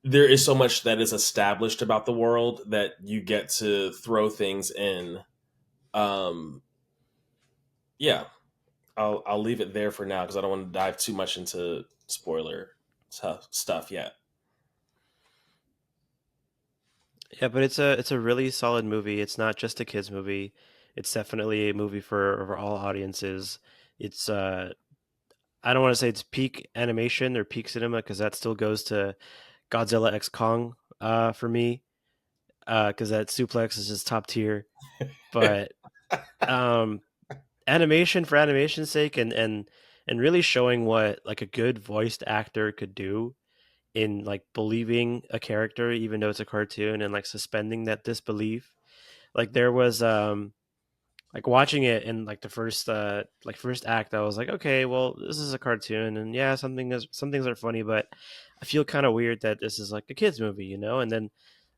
there is so much that is established about the world that you get to throw things in. Um, yeah, I'll leave it there for now because I don't want to dive too much into spoiler stuff yet. Yeah, but it's a really solid movie. It's not just a kids movie. It's definitely a movie for all audiences. It's I don't want to say it's peak animation or peak cinema because that still goes to Godzilla X Kong for me because that suplex is just top tier. But um, animation for animation's sake and really showing what like a good voiced actor could do in like believing a character even though it's a cartoon and like suspending that disbelief. Like there was like watching it in like the first act, I was like, okay, well, this is a cartoon, and yeah, some things are funny, but I feel kind of weird that this is like a kids movie, you know. And then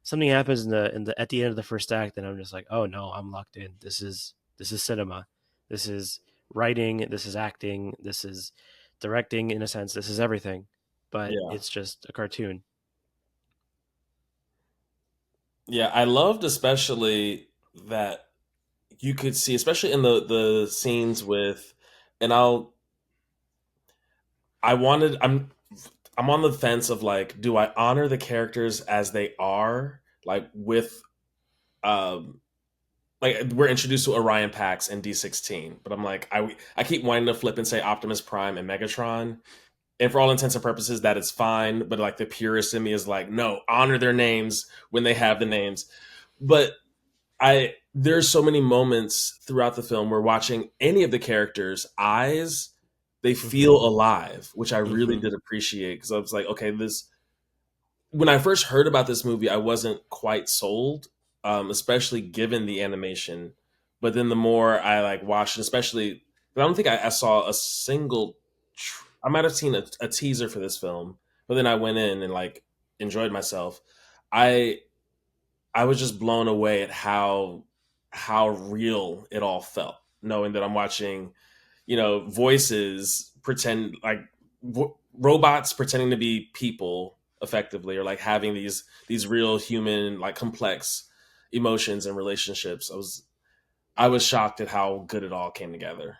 something happens in the at the end of the first act, and I'm just like, oh no, I'm locked in. This is cinema. This is writing. This is acting. This is directing. In a sense, this is everything, but Yeah. it's just a cartoon. Yeah, I loved especially that you could see, especially in the scenes with, and I wanted, I'm on the fence of like, do I honor the characters as they are, like with, um, like we're introduced to Orion Pax and D16, but I'm like, I keep wanting to flip and say Optimus Prime and Megatron, and for all intents and purposes, that is fine. But like the purist in me is like, no, honor their names when they have the names. But I there's so many moments throughout the film where watching any of the characters' eyes, they feel Hmm. alive, which I really Hmm. did appreciate because I was like, okay, this when I first heard about this movie, I wasn't quite sold, especially given the animation. But then the more I like watched, especially, I don't think I saw a single. I might have seen a teaser for this film, but then I went in and like enjoyed myself. I I was just blown away at how real it all felt, knowing that I'm watching, voices pretend like robots pretending to be people effectively, or like having these real human like complex emotions and relationships. I was shocked at how good it all came together.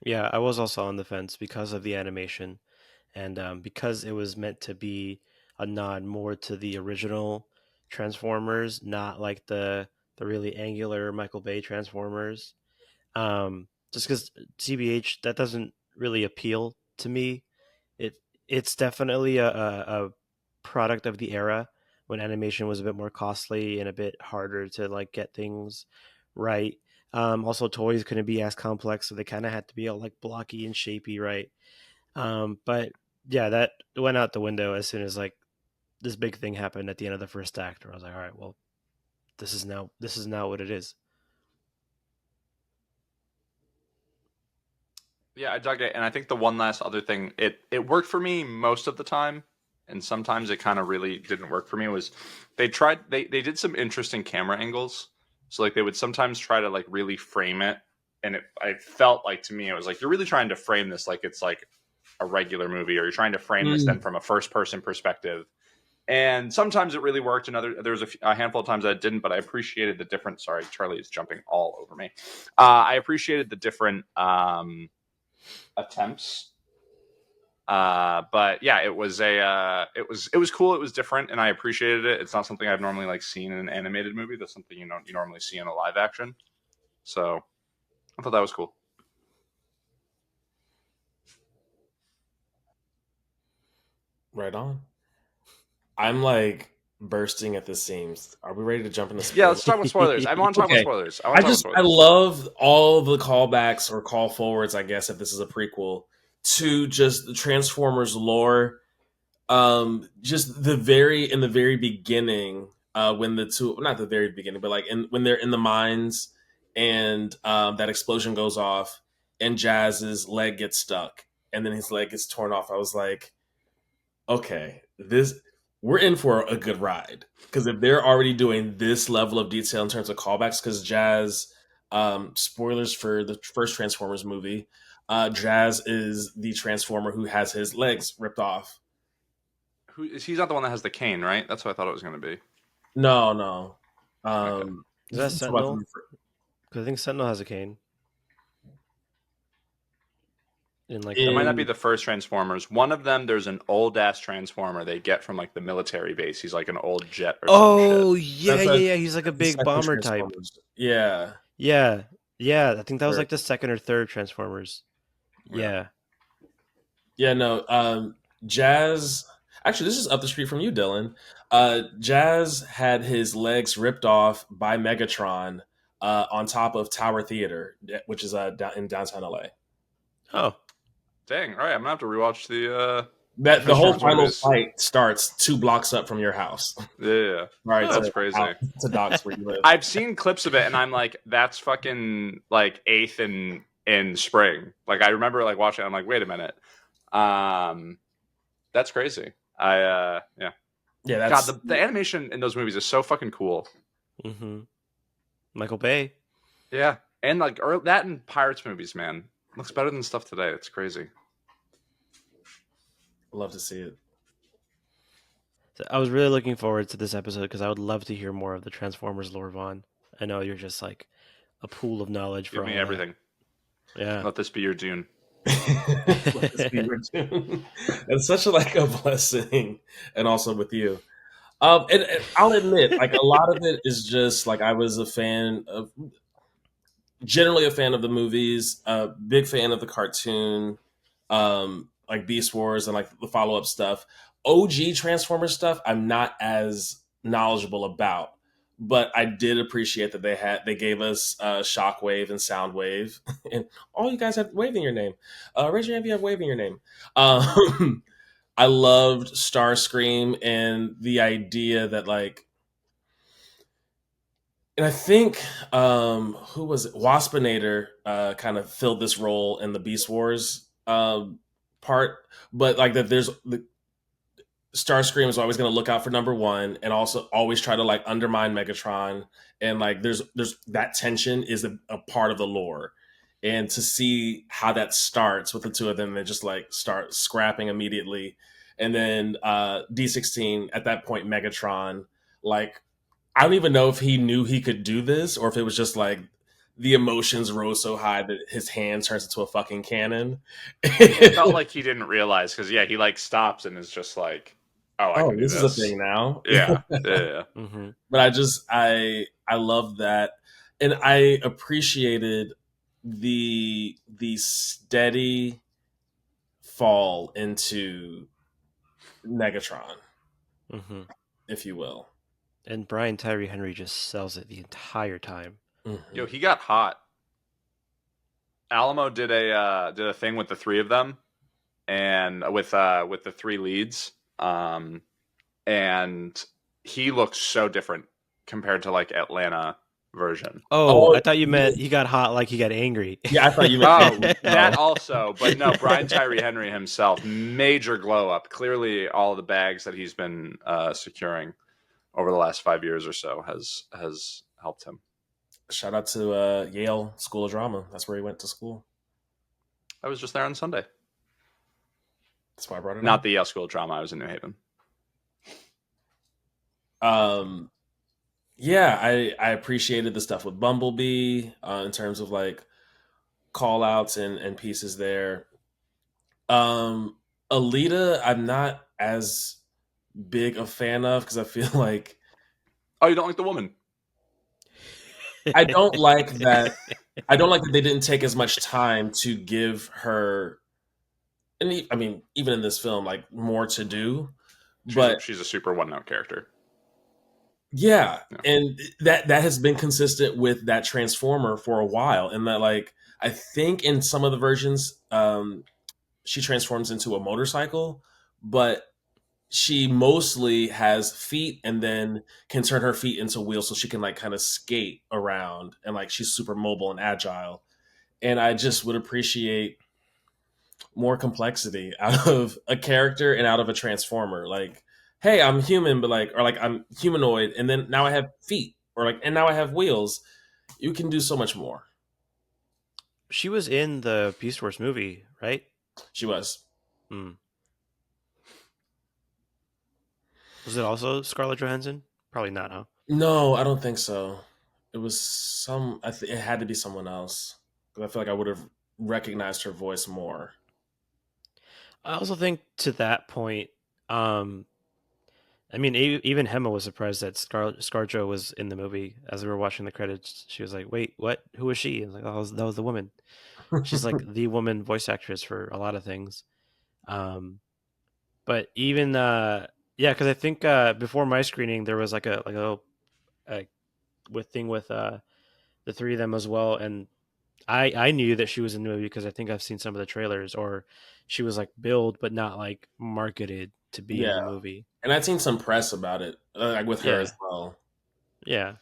Yeah, I was also on the fence because of the animation, and because it was meant to be a nod more to the original Transformers, not like the really angular Michael Bay Transformers. Just because CBH, that doesn't really appeal to me. It it's definitely a product of the era when animation was a bit more costly and a bit harder to like get things right. Also, toys couldn't be as complex, so they kind of had to be all like blocky and shapy, right? But yeah, that went out the window as soon as like this big thing happened at the end of the first act, where I was like, all right, well, this is now what it is. Yeah, I dug it, and I think the one last other thing, it worked for me most of the time, and sometimes it kind of really didn't work for me. Was they did some interesting camera angles, so like they would sometimes try to like really frame it, and I felt like to me it was like you're really trying to frame this like it's like a regular movie, or you're trying to frame this then Mm. from a first person perspective. And sometimes it really worked, and there was a handful of times that it didn't. But I appreciated the different. Sorry, Charlie is jumping all over me. I appreciated the different attempts. But yeah, it was cool. It was different, and I appreciated it. It's not something I've normally like seen in an animated movie. That's something you normally see in a live action. So I thought that was cool. Right on. I'm like bursting at the seams. Are we ready to jump into Yeah, spoilers? let's talk about spoilers. I want to talk about Okay. spoilers. I want to talk about I spoilers. love all the callbacks or call forwards, I guess, if this is a prequel, to just the Transformers lore. Just in the very beginning, when the two, not the very beginning, but like when they're in the mines, and that explosion goes off and Jazz's leg gets stuck and then his leg gets torn off. I was like, okay, this we're in for a good ride, because if they're already doing this level of detail in terms of callbacks, because Jazz, spoilers for the first Transformers movie, Jazz is the Transformer who has his legs ripped off. He's not the one that has the cane, right? That's what I thought it was going to be. No, no. Okay. Is that So about Sentinel? Because I think Sentinel has a cane in like That might the. not be in the first Transformers. One of them, there's an old ass Transformer they get from like the military base. He's like an old jet or some shit. Oh yeah, that's yeah, a yeah. He's like a that's the big second bomber type. Transformers. Yeah. Yeah, yeah. I think that was Or like the second or third Transformers. Yeah. Yeah. yeah, no. Jazz. Actually, this is up the street from you, Dylan. Jazz had his legs ripped off by Megatron on top of Tower Theater, which is in downtown LA. Oh, Dang. All right, I'm gonna have to rewatch the That the first whole final Transformers. fight starts 2 blocks up from your house. Yeah, Right, that's to crazy. docks where you live. I've seen clips of it, and I'm like, that's fucking like eighth in spring. Like I remember like watching. It, I'm like, wait a minute. That's crazy. Yeah. Yeah, God, that's the animation in those movies is so fucking cool. Mm-hmm. Michael Bay. Yeah, and like that in Pirates movies, man, looks better than stuff today. It's crazy. love to see it. So I was really looking forward to this episode because I would love to hear more of the Transformers lore, Vaughn. I know you're just like a pool of knowledge for Give me all everything. that. Yeah. Let this be your Dune. Let this be your tune. It's such a blessing, and also with you. And I'll admit, like a lot of it is just like I was generally a fan of the movies, big fan of the cartoon, like Beast Wars and like the follow up stuff. OG Transformers stuff, I'm not as knowledgeable about, but I did appreciate that they gave us Shockwave and Soundwave, and all you guys have Wave in your name. Raise your hand if you have Wave in your name. I loved Starscream and the idea that like, and I think who was it? Waspinator kind of filled this role in the Beast Wars part, but like that there's the Starscream is always going to look out for number one, and also always try to like undermine Megatron, and like there's that tension is a part of the lore, and to see how that starts with the two of them, they just like start scrapping immediately, and then D16 at that point Megatron like I don't even know if he knew he could do this or if it was just like the emotions rose so high that his hand turns into a fucking cannon. It felt like he didn't realize because yeah, he like stops and is just like, oh, I Oh, can do this is a this. thing now. Yeah, yeah. Mm-hmm. But I love that, and I appreciated the steady fall into Megatron, Mm-hmm. if you will. And Brian Tyree Henry just sells it the entire time. Mm-hmm. Yo, he got hot. Alamo did a thing with the three of them, and with the three leads, and he looks so different compared to like Atlanta version. Oh, Oh, I thought you meant he got hot like he got angry. yeah, I thought you meant Oh, that also, but no, Brian Tyree Henry himself, major glow up. Clearly, all the bags that he's been securing over the last 5 years or so has helped him. Shout out to Yale School of Drama. That's where he went to school. I was just there on Sunday. That's why I brought it Not up. the Yale School of Drama. I was in New Haven. Yeah, I appreciated the stuff with Bumblebee in terms of like call outs and pieces there. Alita, I'm not as big a fan of because I feel like Oh, you don't like the woman? I don't like that. I don't like that they didn't take as much time to give her, and I mean, even in this film, like more to do. But She's a super one note character. yeah, Yeah. and that has been consistent with that Transformer for a while, and that like I think in some of the versions, she transforms into a motorcycle, but she mostly has feet and then can turn her feet into wheels so she can like kind of skate around and like she's super mobile and agile. And I just would appreciate more complexity out of a character and out of a transformer. Like, hey, I'm human, but like, or like I'm humanoid, and then now I have feet, or like, and now I have wheels. You can do so much more. She was in the Beast Wars movie, right? She was. Hmm. Was it also Scarlett Johansson? Probably not, huh? No, I don't think so. It was some. It had to be someone else because I feel like I would have recognized her voice more. I also think to that point, I mean, even Hema was surprised that ScarJo was in the movie. As we were watching the credits, she was like, "Wait, what? Who was she?" I was like, "Oh, that was the woman." She's like the woman voice actress for a lot of things. But even yeah, because I think before my screening there was like a with thing with the three of them as well, and I knew that she was in the movie because I think I've seen some of the trailers, or she was like billed but not like marketed to be in Yeah, the movie. and I've seen some press about it, like with her Yeah, as well. yeah.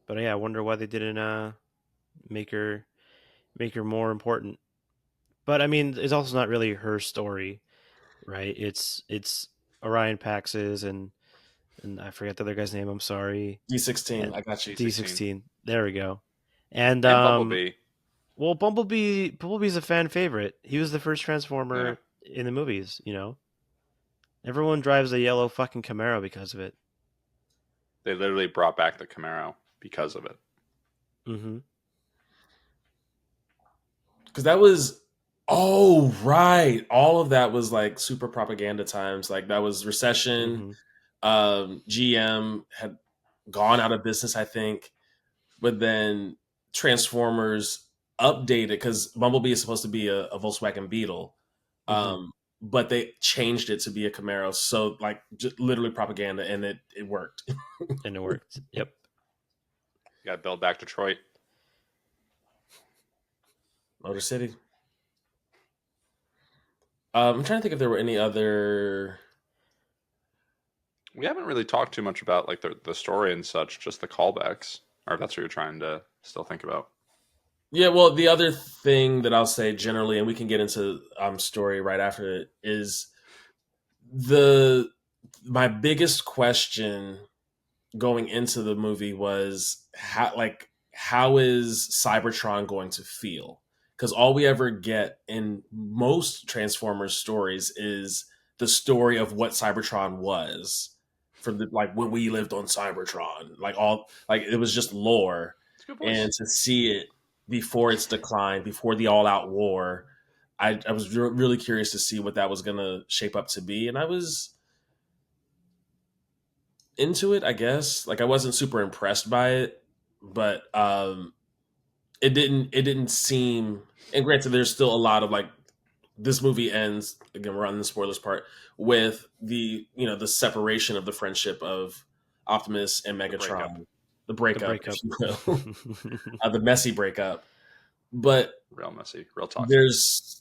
But yeah, I wonder why they didn't make her make her more important. But I mean, it's also not really her story, right? It's Orion Pax's and I forget the other guy's name. I'm sorry. D16, And I got you. D16 D16. There we go. And and Bumblebee. well, Bumblebee's a fan favorite. He was the first Yeah, Transformer in the movies. You know, everyone drives a yellow fucking Camaro because of it. they literally brought back the Camaro because of it. Mm-hmm. Because that was, oh right, all of that was like super propaganda times. Like that was recession. Mm-hmm. GM had gone out of business, I think, but then Transformers updated because Bumblebee is supposed to be a Volkswagen Beetle, Mm-hmm. but they changed it to be a Camaro. So like just literally propaganda, and it worked. And it worked. Yep. You got to build back Detroit. Motor City. I'm trying to think if there were any other. We haven't really talked too much about like the story and such, just the callbacks. Or if that's what you're trying to still think about. Yeah, well, the other thing that I'll say generally, and we can get into story right after it, is the my biggest question going into the movie was how is Cybertron going to feel? Because all we ever get in most Transformers stories is the story of what Cybertron was from the like when we lived on Cybertron, like all like it was just lore, It's a good and voice. to see it before its decline, before the all-out war, I was really curious to see what that was going to shape up to be, and I was into it, I guess. Like I wasn't super impressed by it, but it didn't seem, and granted there's still a lot of like this movie ends again, we're on the spoilers part, with the separation of the friendship of Optimus and The breakup. Megatron, the The breakup, if breakup. you will, the messy breakup. But Real messy. Real toxic.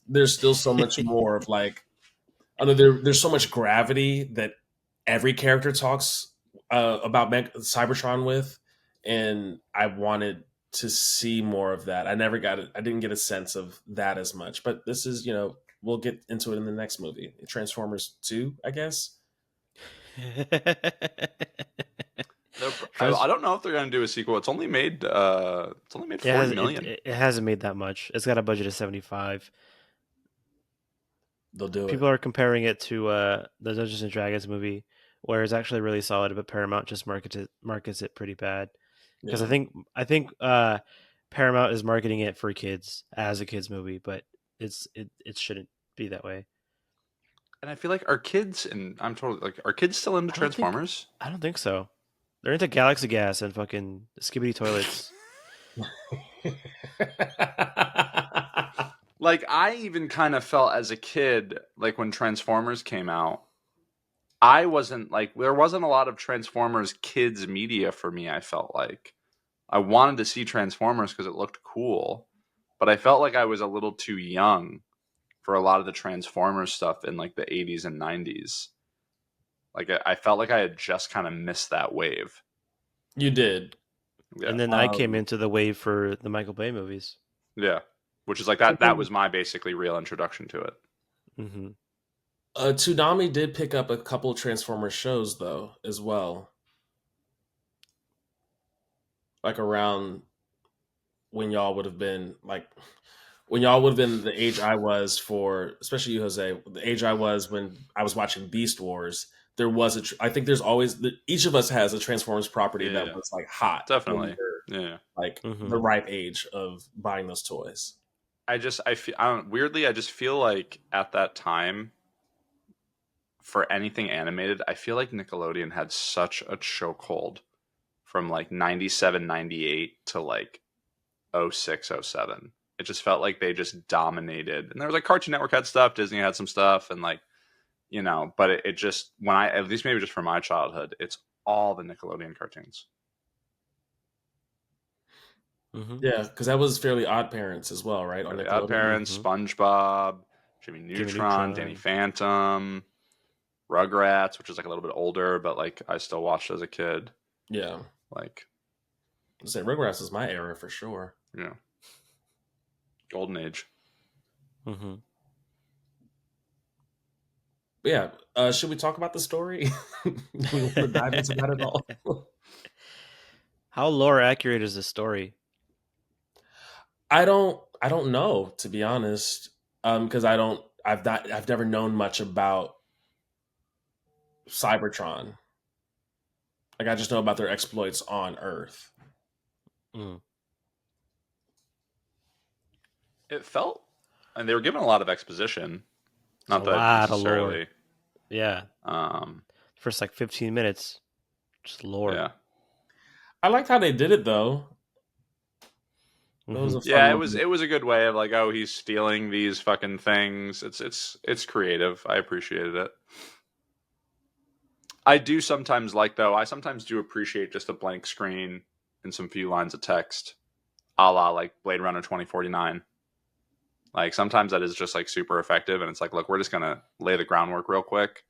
there's still so much more of like, I know there's so much gravity that every character talks about Cybertron with, and I wanted to see more of that. I never got it. I didn't get a sense of that as much. But this is, we'll get into it in the next movie, Transformers 2, I guess. Trans- I don't know if they're going to do a sequel. It's only made it 40 has million. it hasn't made that much. It's got a budget of 75. They'll do it. People are comparing it to the Dungeons and Dragons movie, where it's actually really solid, but Paramount just markets it pretty bad. Because Yeah. I think Paramount is marketing it for kids as a kids movie, but it shouldn't be that way. And I feel like our kids, and I'm totally like, are kids still into I don't think Transformers? I don't think so. They're into Galaxy Gas and fucking skibbity toilets. Like, I even kind of felt as a kid, like when Transformers came out, I wasn't like, there wasn't a lot of Transformers kids media for me. I felt like I wanted to see Transformers because it looked cool, but I felt like I was a little too young for a lot of the Transformers stuff in like the 80s and 90s. Like, I felt like I had just kind of missed that wave. You did. Yeah. And then I came Um, into the wave for the Michael Bay movies. Yeah. Which is like and that then was my basically real introduction to it. Hmm. Toonami did pick up a couple of Transformers shows though as well, like around when y'all would have been like when y'all would have been the age I was for, especially you, Jose, the age I was when I was watching Beast Wars. There was I think there's always each of us has a Transformers property that Yeah. was like hot when we Definitely. were Yeah. like Hmm. the ripe age of buying those toys. I feel I don't weirdly I just feel like at that time for anything animated, I feel like Nickelodeon had such a chokehold from like 97, 98 to like 06, 07. It just felt like they just dominated. And there was like Cartoon Network had stuff, Disney had some stuff, and like, but it just, when I, at least maybe just from my childhood, it's all the Nickelodeon cartoons. Mm-hmm. Yeah, because that was Fairly Odd Parents as well, right? On The Odd Nickelodeon. Parents, Mhm. SpongeBob, Jimmy Jimmy Neutron, Danny Neutron. Phantom, Rugrats, which is like a little bit older, but like I still watched as a kid. Yeah. Like, I say Rugrats is my era for sure. you know, golden age. Mm-hmm. But yeah, should we talk about the story? We want to dive into that at all? How lore accurate is the story? I don't know, to be honest. Because I've never known much about Cybertron. Like I just know about their exploits on Earth. Mm. It felt, and they were given a lot of exposition. It's a Not that lot of lore. necessarily. Yeah. Um, First like 15 minutes, just lore. yeah, I liked how they did it though. It was Mm-hmm. a yeah. fun It was moment. it was a good way of like, oh, he's stealing these fucking things. It's creative. I appreciated it. I do sometimes like though. I sometimes do appreciate just a blank screen and some few lines of text, a la like Blade Runner 2049. Like sometimes that is just like super effective, and it's like, look, we're just gonna lay the groundwork real quick.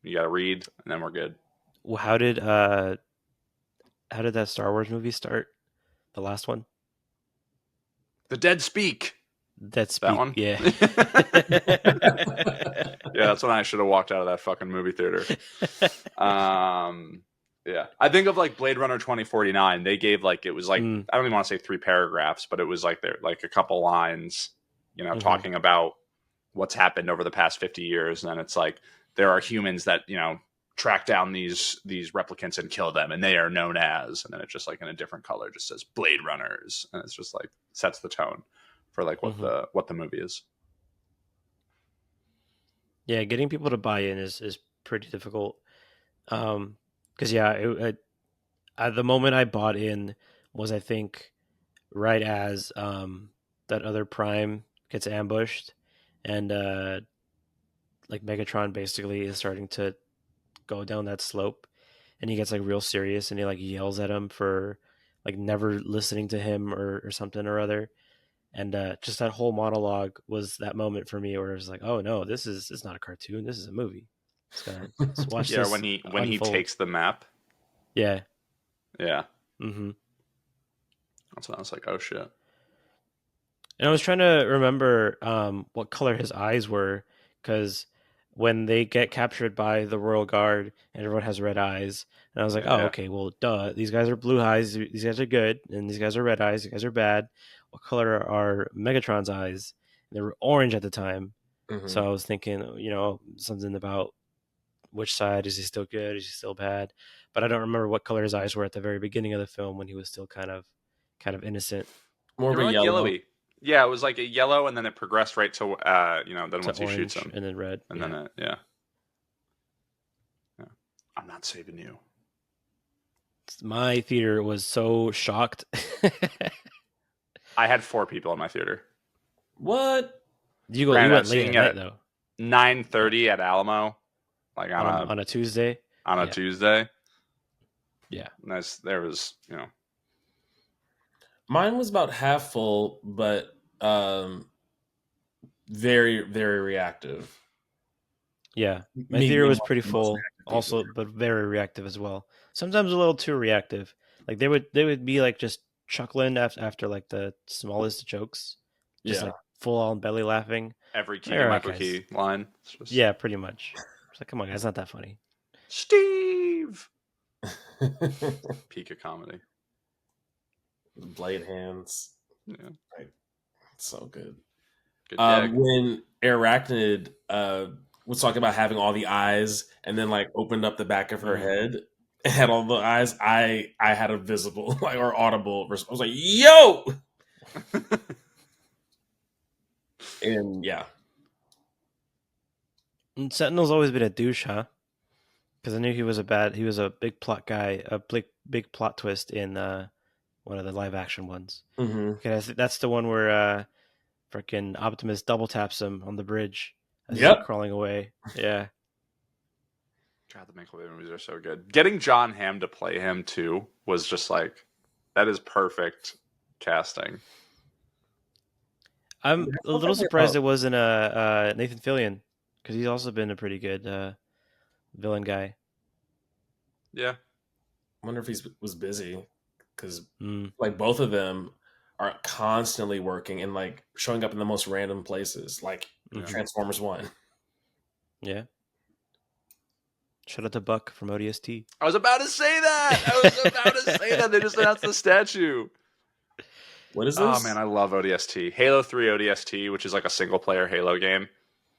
You gotta read, and then we're good. Well, how did that Star Wars movie start? The last one? The dead speak. Dead That Speak. one. Yeah. Yeah, that's when I should have walked out of that fucking movie theater. Yeah, I think of like Blade Runner 2049. They gave like, it was like, Mm, I don't even want to say 3 paragraphs, but it was like there like a couple lines, mhm. talking about what's happened over the past 50 years, and then it's like there are humans that track down these replicants and kill them, and they are known as, and then it's just like in a different color, just says Blade Runners, and it's just like sets the tone for like what Mhm. the movie is. Yeah, getting people to buy in is pretty difficult. Because yeah, the moment I bought in was, I think, right as that other Prime gets ambushed, and like Megatron basically is starting to go down that slope, and he gets like real serious, and he like yells at him for like never listening to him or something or other. And just that whole monologue was that moment for me where it was like, oh no, it's not a cartoon, this is a movie. Let's watch Yeah, this when he unfold. takes the map. Yeah. Yeah, Hmm. that's when I was like, oh shit. And I was trying to remember what color his eyes were, because when they get captured by the Royal Guard and everyone has red eyes, and I was like, oh, Yeah, okay, well, duh, these guys are blue eyes, these guys are good, and these guys are red eyes, these guys are bad. What color are Megatron's eyes? And they were orange at the time. Hmm. So I was thinking, something about which side is he still good, is he still bad? But I don't remember what color his eyes were at the very beginning of the film when he was still kind of innocent More they of were a like yellow. yellowy. Yeah, it was like a yellow, and then it progressed right to then to once he shoots orange him, and then red. and then Yeah. yeah. I'm not saving you. My theater was so shocked. I had 4 people in my theater. What? You Granted, I went was late seeing at it night at though, 9:30 at Alamo, like on a on a Tuesday. on a Yeah, Tuesday. yeah, Nice. There was Mine was about half full, but very, very reactive. yeah. My Me theater being was one pretty of the most full, reactive people. also, but very reactive as well. Sometimes a little too reactive. Like they would be like just chuckling after like the smallest jokes, just Yeah. like full on belly laughing. every Like, Keegan all right, Michael guys. Key line. It's just Yeah, pretty much. It's like, come on, guys, not that funny. Steve. Peak of comedy. Blade hands. Yeah, Like, so good. good gag. When Arachnid was talking about having all the eyes and then like opened up the back of her Mm. head and had all the eyes, I had a visible like or audible response. I was like, yo! And yeah. And Sentinel's always been a douche, huh? Because I knew he was a big plot guy, a big plot twist in one of the live action ones. Mm-hmm. Okay, that's the one where freaking Optimus double taps him on the bridge as he's like Yep. crawling away. Yeah. God, the Michael Bay movies are so good. Getting John Hamm to play him too was just like That is perfect casting. I'm a little surprised it wasn't Nathan Fillion, because he's also been a pretty good villain guy. Yeah. I wonder if he was busy, because like both of them are constantly working and like showing up in the most random places, like Transformers 1. Yeah. Shout out to Buck from ODST. I was about to say that. They just announced the statue. What is this? Oh man, I love ODST. Halo 3 ODST, which is like a single player Halo game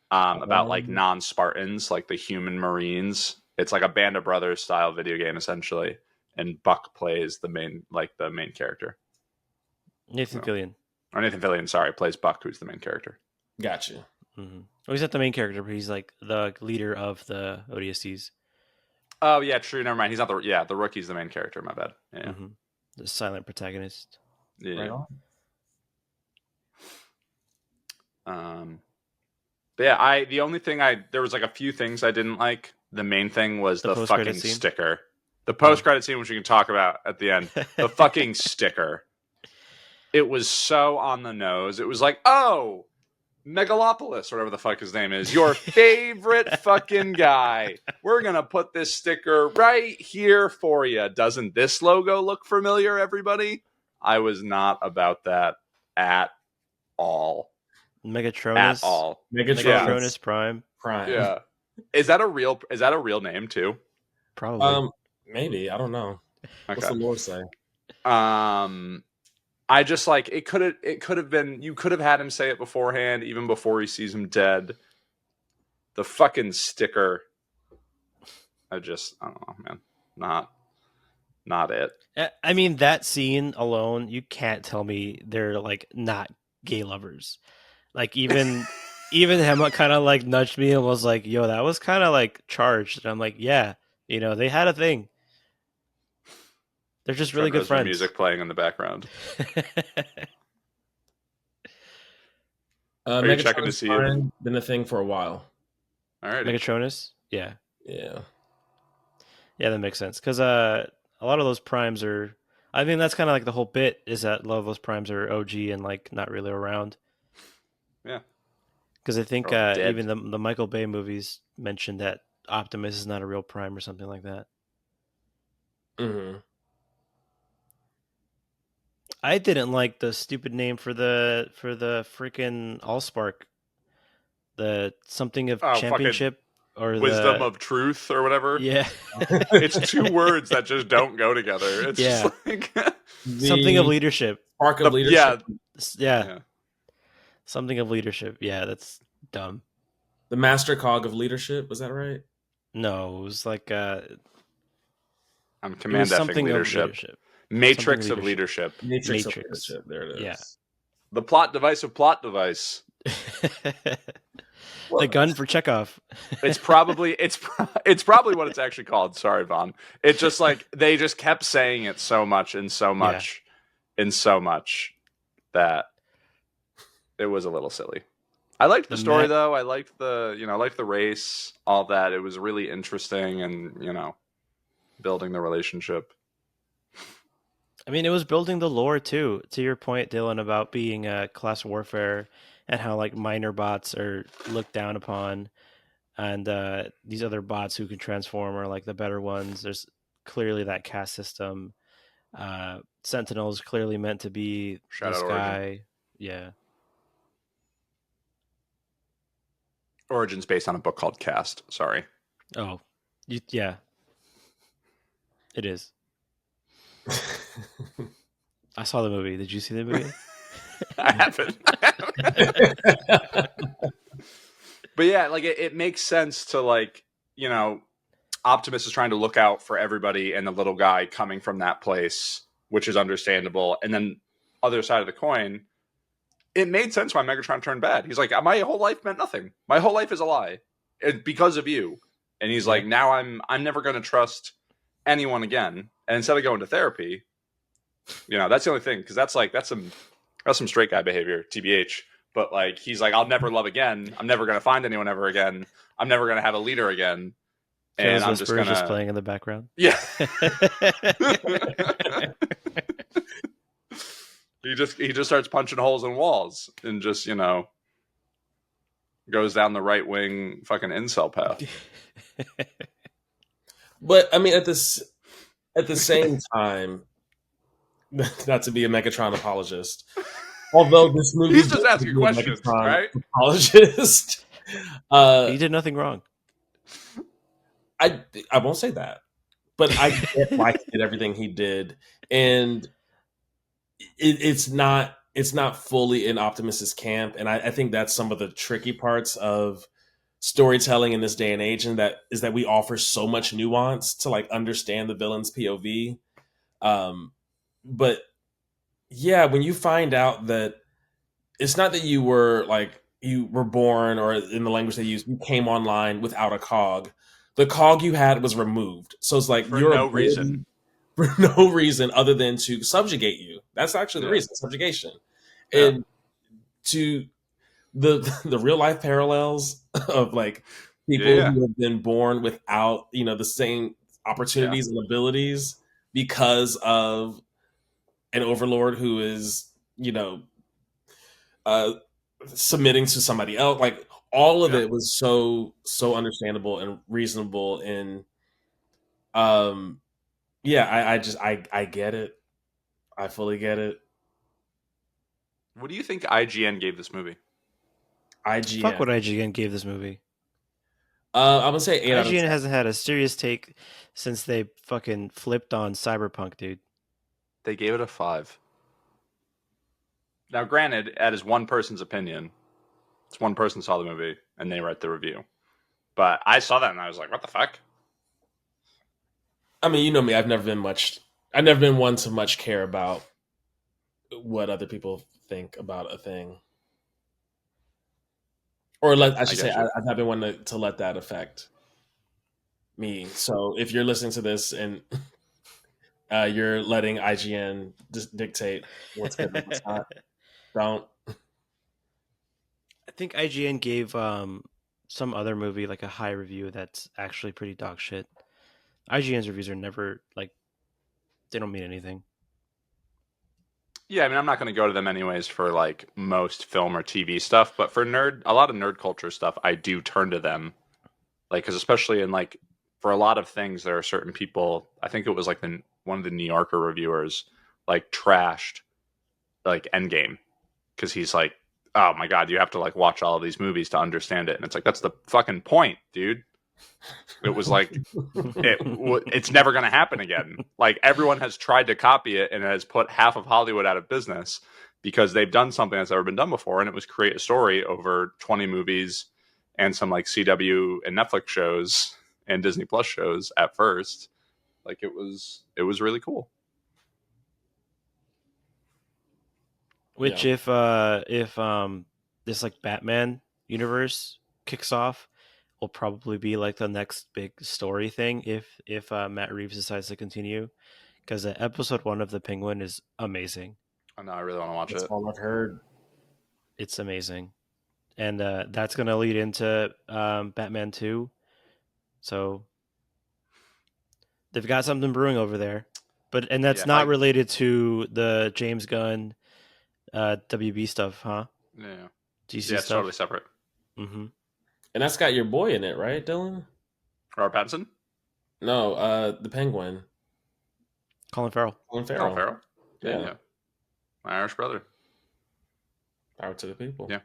about like non-Spartans, like the human Marines. It's like a Band of Brothers style video game essentially, and Buck plays the main character. Nathan Fillion. Or Nathan Fillion, sorry, plays Buck, who's the main character. Gotcha. Mm-hmm. Well, he's not the main character, but he's like the leader of the ODSTs. Oh yeah, true. Never mind. He's not the rookie's the main character. My bad. Yeah, mm-hmm. The silent protagonist. Yeah. Right on. But yeah, the only thing there was like a few things I didn't like. The main thing was the fucking sticker. The post-credit scene, which we can talk about at the end. The fucking sticker. It was so on the nose. It was like, oh, Megalopolis, or whatever the fuck his name is, your favorite fucking guy. We're going to put this sticker right here for you. Doesn't this logo look familiar, everybody? I was not about that at all. Megatronus. At all. Megatronus Prime. Yeah. Is that a real name too? Probably. Maybe. I don't know. Okay. What's the lore say? I just like it could have been, you could have had him say it beforehand, even before he sees him dead. The fucking sticker. I don't know, man. Not it. I mean, that scene alone, you can't tell me they're like not gay lovers. Like even Emma kind of like nudged me and was like, yo, that was kind of like charged. And I'm like, yeah, they had a thing. They're just really good friends. Music playing in the background. Are you checking to see it? Been a thing for a while. All right. Megatronus? Yeah. Yeah. Yeah, that makes sense. Because a lot of those primes are... I mean, that's kind of like the whole bit, is that a lot of those primes are OG and like not really around. Yeah. Because I think even the Michael Bay movies mentioned that Optimus is not a real prime or something like that. Mm-hmm. I didn't like the stupid name for the freaking Allspark. The something of championship or wisdom of truth or whatever. Yeah. It's two words that just don't go together. It's just like something of leadership. Spark of leadership. Yeah. Something of leadership. Yeah, that's dumb. The master cog of leadership, was that right? No, it was like I'm command effing leadership. Matrix of leadership. Matrix of leadership. There it is. Yeah. The plot device of plot device. The gun for Chekhov. It's probably what it's actually called. Sorry, Vaughn. It's just like they just kept saying it so much and so much and so much that it was a little silly. I liked the story though. I liked the race, all that. It was really interesting and, building the relationship. I mean, it was building the lore too. To your point, Dylan, about being class warfare and how like minor bots are looked down upon, and these other bots who can transform are like the better ones. There's clearly that caste system. Sentinel is clearly meant to be this guy. Yeah. Origin's based on a book called Caste. Sorry. Oh, yeah. It is. I saw the movie. Did you see the movie? I haven't. But yeah, like it makes sense to like, Optimus is trying to look out for everybody and the little guy coming from that place, which is understandable. And then other side of the coin, it made sense why Megatron turned bad. He's like, my whole life meant nothing. My whole life is a lie. It's because of you. And he's like, now I'm never going to trust anyone again. And instead of going to therapy, that's the only thing. Because that's some straight guy behavior, TBH. But like, he's like, I'll never love again. I'm never going to find anyone ever again. I'm never going to have a leader again. And I'm just going to... playing in the background. Yeah. he just starts punching holes in walls and just, you know, goes down the right wing fucking incel path. But I mean, at the same time, not to be a Megatron apologist, although this movie He's just does asking be a questions, Megatron right? apologist. He did nothing wrong. I won't say that, but I get why he did everything he did, and it's not fully in Optimus's camp, and I think that's some of the tricky parts of storytelling in this day and age, and that is that we offer so much nuance to like understand the villain's POV. But yeah, when you find out that it's not that you were born, or in the language they use, you came online without a cog. The cog you had was removed, so it's like For your no ability, reason. for no reason other than to subjugate you. That's actually the reason, subjugation. And to the real life parallels of like people who have been born without, you know, the same opportunities and abilities because of an overlord who is, you know, submitting to somebody else. Like all of it was so understandable and reasonable. And I get it. I fully get it. What do you think IGN gave this movie? IGN. Fuck what IGN gave this movie. I'm gonna say 8 out of 10. IGN hasn't had a serious take since they fucking flipped on Cyberpunk, dude. They gave it a 5. Now, granted, that is one person's opinion. It's one person saw the movie and they write the review. But I saw that and I was like, what the fuck? I mean, you know me. I've never been one to much care about what other people think about a thing, or I've not been one to let that affect me. So if you're listening to this and you're letting IGN dictate what's good and what's not, don't. I think IGN gave some other movie like a high review that's actually pretty dog shit. IGN's reviews are never like, they don't mean anything. Yeah, I mean, I'm not going to go to them anyways for like most film or TV stuff, but for a lot of nerd culture stuff, I do turn to them. Like, because especially in like, for a lot of things, there are certain people. I think it was like one of the New Yorker reviewers like trashed like Endgame because he's like, oh my god, you have to like watch all of these movies to understand it, and it's like that's the fucking point, dude. It was like it's never going to happen again. Like everyone has tried to copy it and has put half of Hollywood out of business because they've done something that's never been done before, and it was create a story over 20 movies and some like CW and Netflix shows and Disney Plus shows at first. Like it was really cool. Which if this like Batman universe kicks off, will probably be like the next big story thing if Matt Reeves decides to continue, because episode 1 of The Penguin is amazing. I know, I really want to watch That's it. all I've heard. It's amazing, and that's going to lead into Batman 2. So they've got something brewing over there, and that's not related to the James Gunn WB stuff, huh? Yeah, DC it's stuff. totally separate. Mm-hmm. And that's got your boy in it, right, Dylan? Robert Pattinson? No, the Penguin. Colin Farrell. Yeah. My Irish brother. Power to the people. Yeah.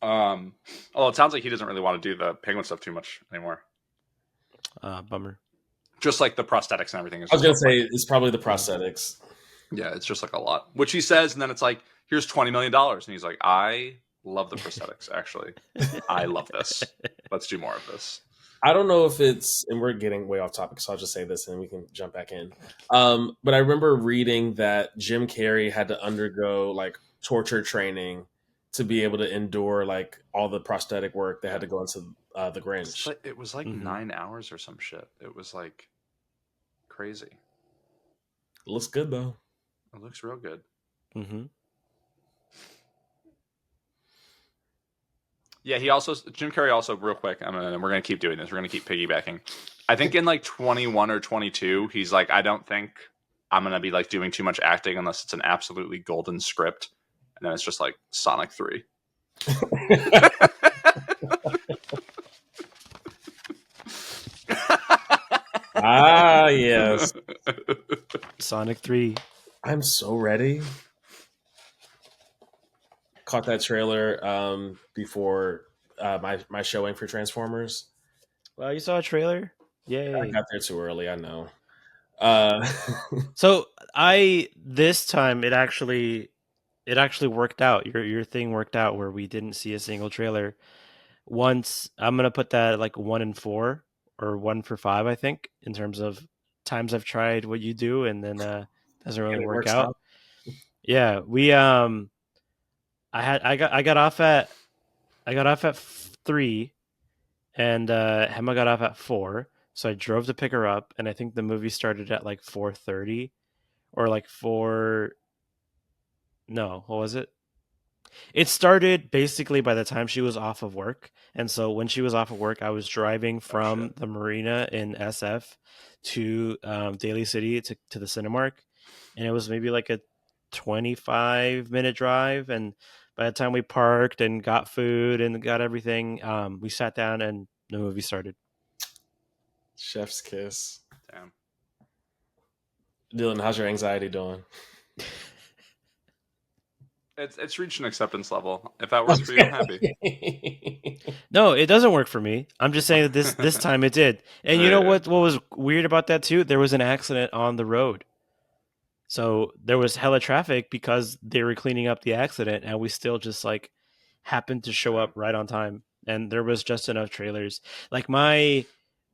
Well, it sounds like he doesn't really want to do the Penguin stuff too much anymore. Bummer. Just like the prosthetics and everything. I was gonna say it's probably the prosthetics. Yeah, it's just like a lot, which he says, and then it's like, here's $20 million, and he's like, I love the prosthetics. Actually, I love this. Let's do more of this. I don't know if it's, and we're getting way off topic, so I'll just say this and we can jump back in. But I remember reading that Jim Carrey had to undergo like torture training to be able to endure like all the prosthetic work they had to go into the Grinch. It was like 9 hours or some shit. It was like crazy. It looks good though. It looks real good. Mm-hmm. Yeah, Jim Carrey also, real quick, we're going to keep doing this. We're going to keep piggybacking. I think in like 21 or 22, he's like, I don't think I'm going to be like doing too much acting unless it's an absolutely golden script. And then it's just like Sonic 3. Ah, yes. Sonic 3. I'm so ready. Caught that trailer before my showing for Transformers. Well, you saw a trailer? I Yay. got there too early, I know. So this time it actually worked out. Your thing worked out where we didn't see a single trailer. Once I'm gonna put that at like 1 in 4 or 1 for 5, I think, in terms of times I've tried what you do and then doesn't really and it work works out. out. Yeah, we I got off at 3, and Emma got off at 4. So I drove to pick her up, and I think the movie started at like 4:30 or like 4. No, what was it? It started basically by the time she was off of work. And so when she was off of work, I was driving from the marina in SF to Daly City to the Cinemark. And it was maybe like a 25-minute drive. And by the time we parked and got food and got everything, we sat down and the movie started. Chef's kiss. Damn. Dylan, how's your anxiety doing? It's reached an acceptance level. If that works for you, I'm happy. No, it doesn't work for me. I'm just saying that this time it did. And you know what was weird about that too? There was an accident on the road. So there was hella traffic because they were cleaning up the accident, and we still just like happened to show up right on time. And there was just enough trailers. Like my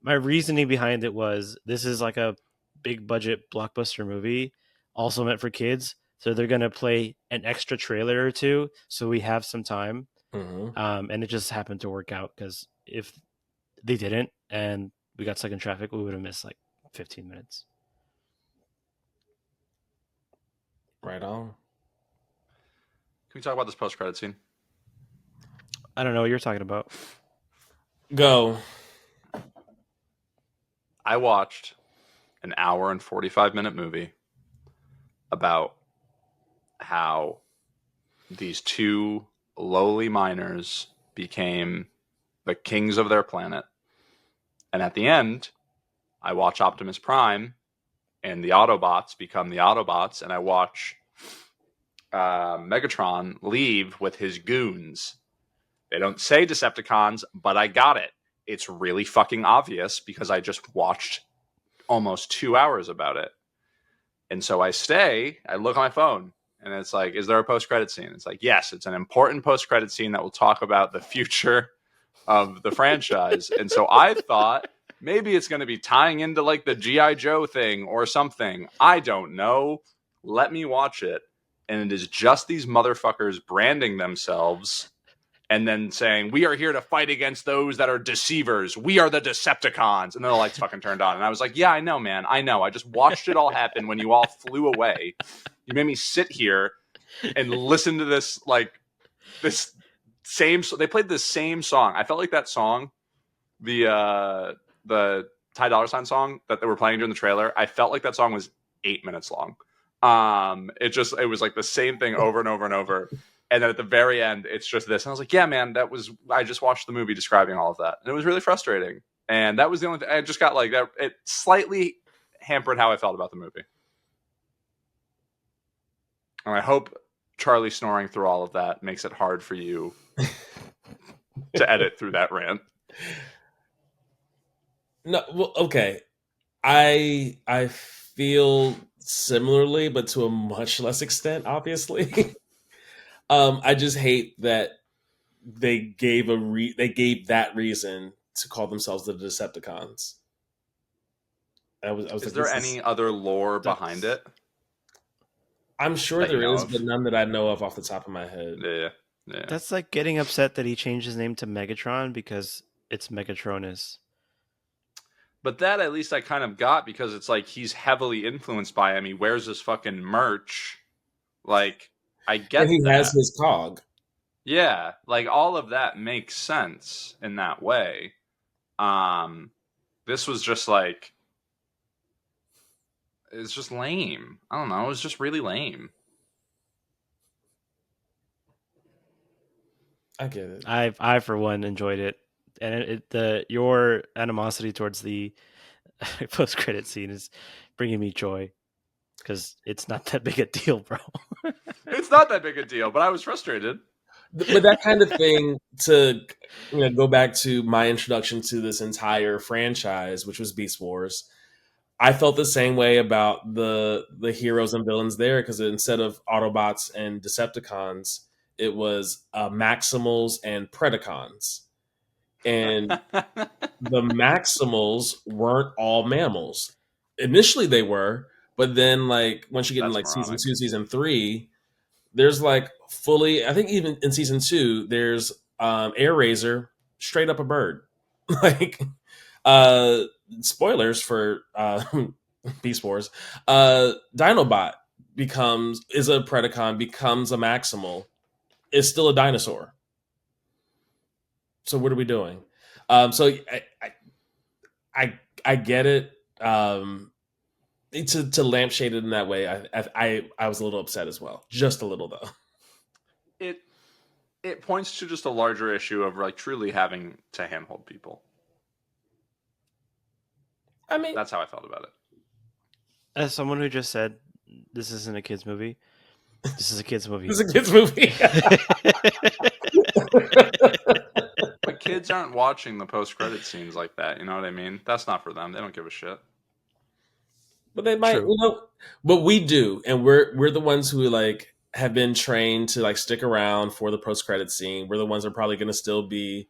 reasoning behind it was this is like a big budget blockbuster movie, also meant for kids. So they're gonna play an extra trailer or two, so we have some time. Mm-hmm. And it just happened to work out because if they didn't and we got stuck in traffic, we would have missed like 15 minutes. Right on. Can we talk about this post-credit scene? I don't know what you're talking about. Go. I watched an hour and 45-minute movie about how these two lowly miners became the kings of their planet. And at the end, I watch Optimus Prime and the Autobots become the Autobots, and I watch Megatron leave with his goons. They don't say Decepticons, but I got it. It's really fucking obvious because I just watched almost 2 hours about it. And so I look on my phone, and it's like, is there a post-credit scene? It's like, yes, it's an important post-credit scene that will talk about the future of the franchise. And so I thought maybe it's going to be tying into like the G.I. Joe thing or something. I don't know. Let me watch it. And it is just these motherfuckers branding themselves and then saying, we are here to fight against those that are deceivers. We are the Decepticons. And then the lights fucking turned on. And I was like, yeah, I know, man. I know. I just watched it all happen when you all flew away. You made me sit here and listen to this, like, this same... They played the same song. I felt like that song, the Ty Dolla $ign song that they were playing during the trailer, I felt like that song was 8 minutes long. It was like the same thing over and over and over. And then at the very end, it's just this. And I was like, yeah, man, I just watched the movie describing all of that. And it was really frustrating. And that was the only thing. I just got like that. It slightly hampered how I felt about the movie. And I hope Charlie snoring through all of that makes it hard for you to edit through that rant. No, well, okay. I feel similarly, but to a much less extent, obviously. I just hate that they gave that reason to call themselves the Decepticons. Is there any other lore behind it? I'm sure there is, but none that I know of off the top of my head. Yeah. That's like getting upset that he changed his name to Megatron because it's Megatronus. But that at least I kind of got because it's like he's heavily influenced by him. He wears his fucking merch. Like, I get and he that. has his cog. Yeah, like all of that makes sense in that way. This was just like, It's just lame. I don't know. It was just really lame. I get it. I for one enjoyed it, and your animosity towards the post credit scene is bringing me joy because it's not that big a deal, bro. It's not that big a deal, but I was frustrated. But that kind of thing, to go back to my introduction to this entire franchise, which was Beast Wars. I felt the same way about the heroes and villains there, because instead of Autobots and Decepticons, it was Maximals and Predacons. And the Maximals weren't all mammals. Initially they were, but then like once you get in That's like season moronic. 2, season 3, there's like fully, I think even in season 2, there's Air Razor, straight up a bird. Like uh spoilers for Beast Wars. Dinobot is a Predacon, becomes a Maximal, is still a dinosaur. So what are we doing? So I get it. To lampshade it in that way, I was a little upset as well, just a little though. It it points to just a larger issue of like truly having to handhold people. I mean, That's how I felt about it. As someone who just said this isn't a kids movie, this is a kids movie. it's a kids movie. But kids aren't watching the post-credit scenes like that. You know what I mean? That's not for them. They don't give a shit. But they might, True. but we do, and we're the ones who like have been trained to like stick around for the post credit scene. We're the ones that are probably going to still be,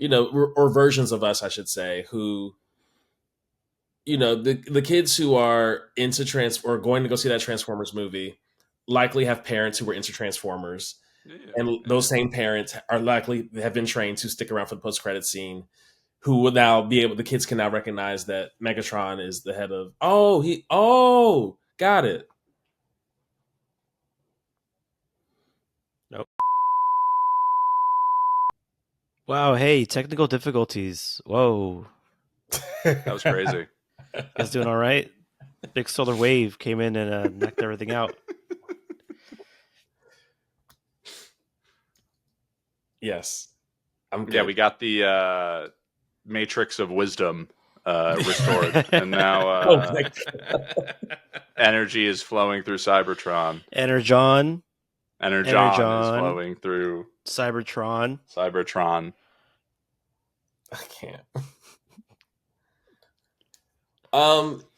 or versions of us, I should say, who, the kids who are into or going to go see that Transformers movie likely have parents who were into Transformers, Yeah, and yeah. those same parents are likely have been trained to stick around for the post credit scene, who will now be able, the kids can now recognize that Megatron is the head of, got it. Nope. Wow, hey, technical difficulties. Whoa. That was crazy. You guys doing all right? Big solar wave came in and knocked everything out. Yes. I'm good. Yeah, we got the Matrix of Wisdom restored, and now energy is flowing through Cybertron. Energon. Energon is flowing through Cybertron. I can't.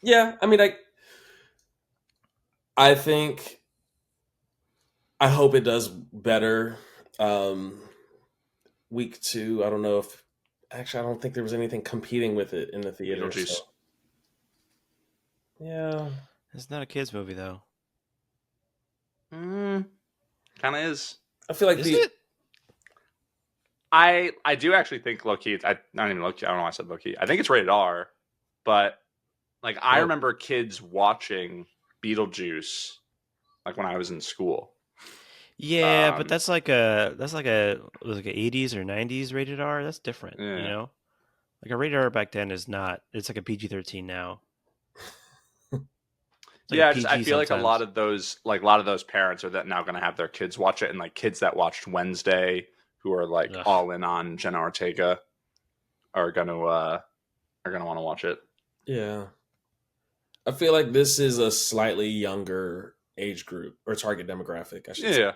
Yeah, I mean, I think, I hope it does better. Week 2, I don't know if, actually, I don't think there was anything competing with it in the theater. So. Yeah. It's not a kids movie though. Kind of is. I feel like it? I do actually think low key. Not even low key. I don't know why I said low key. I think it's rated R, but like I remember kids watching Beetlejuice, like when I was in school. Yeah, but that's like a was like a 80s or 90s rated R. That's different, Yeah. you know. Like a rated R back then is not. It's like a PG-13 now. Yeah, I feel like a lot of those parents are that now going to have their kids watch it, and like kids that watched Wednesday who are like all in on Jenna Ortega are going to want to watch it. Yeah, I feel like this is a slightly younger age group or target demographic, I should say. Yeah,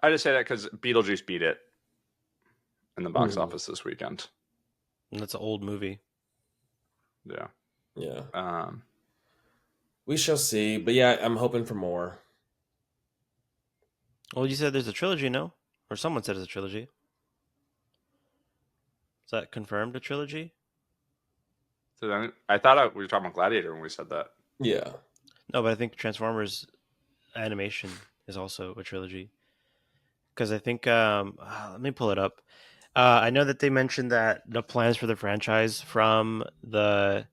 I just say that because Beetlejuice beat it in the box office this weekend. And that's an old movie. Yeah. Yeah. We shall see, but yeah, I'm hoping for more. Well, you said there's a trilogy, no? Or someone said it's a trilogy. Is that confirmed, a trilogy? So then I thought we were talking about Gladiator when we said that. Yeah. No, but I think Transformers animation is also a trilogy. Because I think, let me pull it up. I know that they mentioned that the plans for the franchise from the,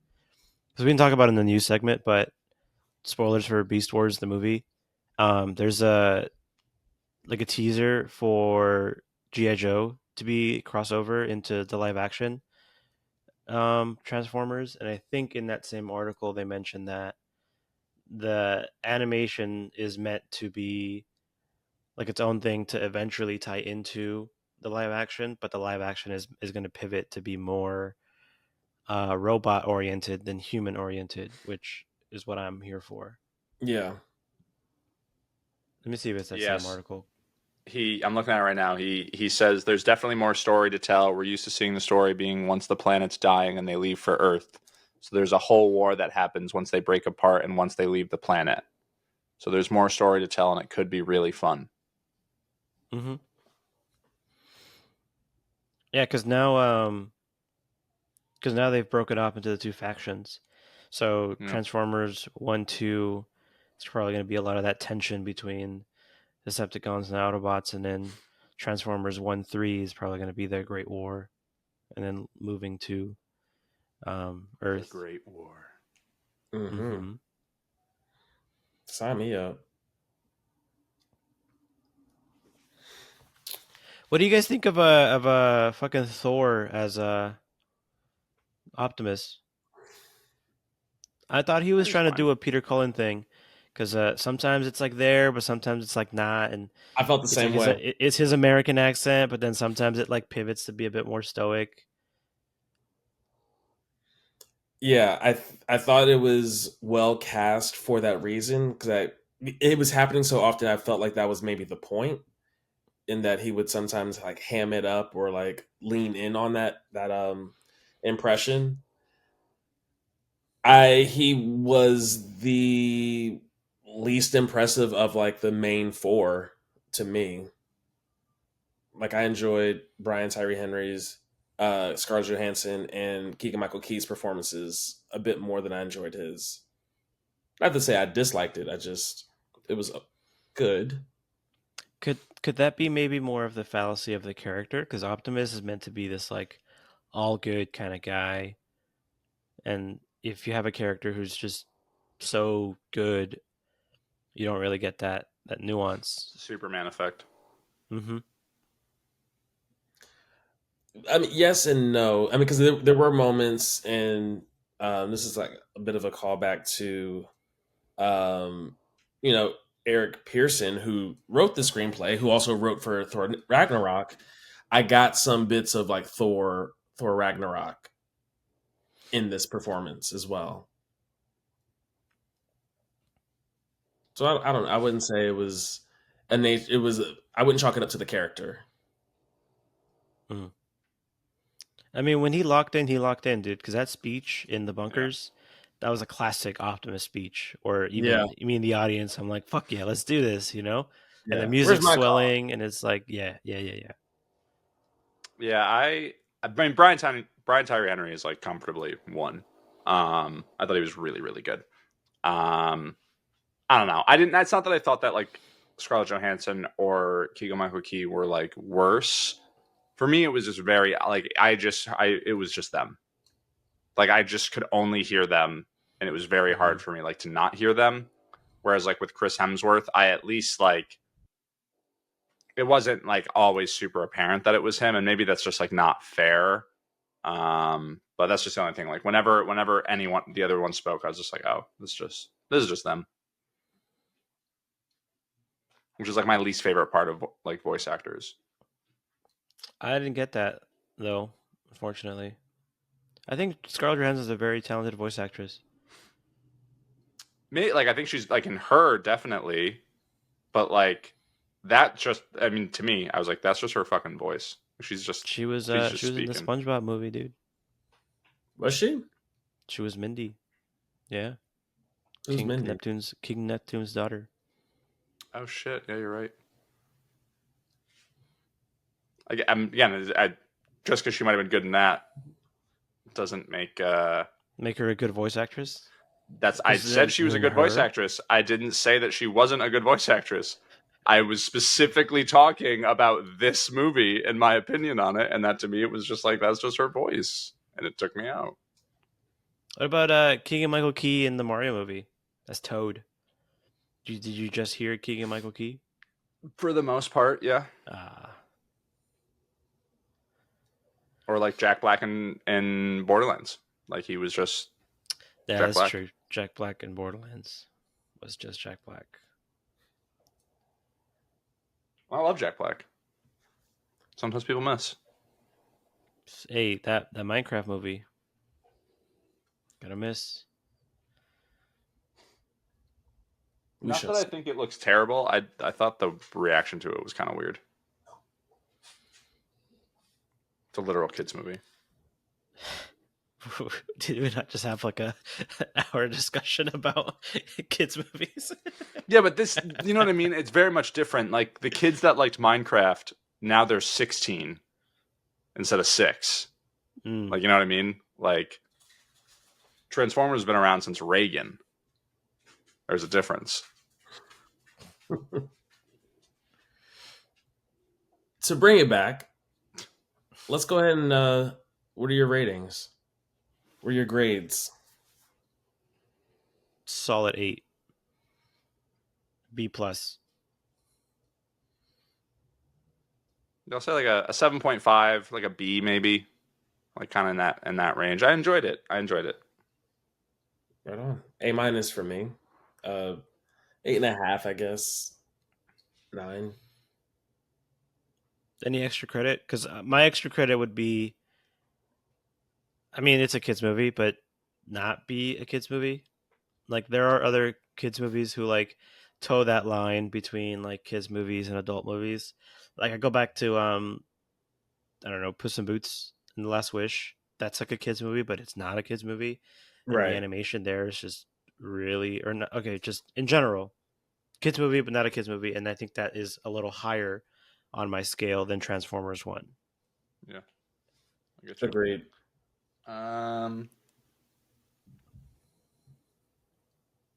because we didn't talk about it in the news segment, but spoilers for Beast Wars, the movie. There's a teaser for G.I. Joe to be crossover into the live action Transformers, and I think in that same article they mentioned that the animation is meant to be like its own thing to eventually tie into the live action, but the live action is going to pivot to be more robot oriented than human oriented, which is what I'm here for. Yeah. Let me see if it's that same Yes. article. I'm looking at it right now. He says there's definitely more story to tell. We're used to seeing the story being once the planet's dying and they leave for Earth. So there's a whole war that happens once they break apart and once they leave the planet. So there's more story to tell, and it could be really fun. Mm-hmm. Yeah, because now they've broken up into the two factions. So Yeah. Transformers 1, 2, it's probably going to be a lot of that tension between Decepticons and Autobots, and then Transformers 1, 3 is probably going to be their Great War, and then moving to The Earth. Great War. Mm-hmm. Mm-hmm. Sign me up. What do you guys think of a fucking Thor as a Optimus? I thought he was He's trying to fine. do a Peter Cullen thing, because sometimes it's like there, but sometimes it's like not, and I felt the it's like same way. it's his American accent, but then sometimes it like pivots to be a bit more stoic. Yeah, I thought it was well cast for that reason because it was happening so often. I felt like that was maybe the point, in that he would sometimes like ham it up or like lean in on that impression. He was the least impressive of like the main four to me. Like I enjoyed Brian Tyree Henry's, Scarlett Johansson, and Keegan Michael Key's performances a bit more than I enjoyed his. Not to say I disliked it. It was good. Could that be maybe more of the fallacy of the character? Because Optimus is meant to be this like all good kind of guy, and if you have a character who's just so good, you don't really get that nuance. It's the Superman effect. Mm-hmm. I mean, yes and no. I mean, because there were moments, and this is like a bit of a callback to, um, you know, Eric Pearson, who wrote the screenplay, who also wrote for Thor Ragnarok. I got some bits of like Thor Ragnarok in this performance as well. So I don't. I wouldn't say it was it was. I wouldn't chalk it up to the character. Mm. I mean, when he locked in, dude. Because that speech in the Yeah. bunkers, that was a classic Optimus speech. Or Yeah, even me in the audience, I'm like, "Fuck yeah, let's do this," you know. And the yeah. Where's music's my car? swelling, and it's like, yeah, yeah, yeah, yeah. Yeah, I mean Brian Tyree Henry is like comfortably one. I thought he was really, really good. Um I don't know. I didn't It's not that I thought that like Scarlett Johansson or Keegan Michael Key were like worse. For me it was just very like I it was just them. Like I just could only hear them, and it was very hard Mhm. for me like to not hear them. Whereas like with Chris Hemsworth, I at least like it wasn't like always super apparent that it was him, and maybe that's just like not fair. But that's just the only thing. Like whenever anyone the other one spoke, I was just like, oh, this is just them, which is like my least favorite part of like voice actors. I didn't get that though, unfortunately. I think Scarlett Johansson is a very talented voice actress. Me, like I think she's like in her definitely, but like that just I mean to me, I was like, that's just her fucking voice. She's just She was in the speaking. SpongeBob movie, dude. Was she? She was Mindy. Yeah, Who's Mindy? King Neptune's daughter. Oh shit, yeah, you're right. Again, just because she might have been good in that doesn't make Make her a good voice actress. that's I Because said she you was a mean good voice her? actress. I didn't say that she wasn't a good voice actress. I was specifically talking about this movie and my opinion on it, and that to me it was just like that's just her voice, and it took me out. What about Keegan Michael Key in the Mario movie? That's Toad. Did you just hear Keegan Michael Key? For the most part, yeah. Ah, Or like Jack Black in Borderlands, like he was just yeah, Jack that's Black. true. Jack Black in Borderlands. was just Jack Black. I love Jack Black. Sometimes people miss. Hey, that Minecraft movie. Gotta miss. Not that I think it looks terrible. I thought the reaction to it was kind of weird. It's a literal kids movie. Did we not just have like an hour discussion about kids movies? Yeah, but this, you know what I mean? It's very much different. Like the kids that liked Minecraft, now they're 16 instead of 6. Like, you know what I mean? Like Transformers has been around since Reagan. There's a difference. To bring it back, let's go ahead and what are your ratings? What are your grades? Solid 8. B plus. I'll say like a 7.5, like a B maybe. Like kind of in that range. I enjoyed it. Right on. A minus for me. 8.5, I guess. 9. Any extra credit? Because my extra credit would be, I mean, it's a kids movie, but not be a kids movie. Like there are other kids movies who like toe that line between like kids movies and adult movies. Like I go back to I don't know, Puss in Boots and The Last Wish. That's like a kids movie, but it's not a kids movie. And the animation there is just really, or not, okay, just in general, kids movie, but not a kids movie. And I think that is a little higher on my scale than Transformers 1. Yeah. I get you. Agreed.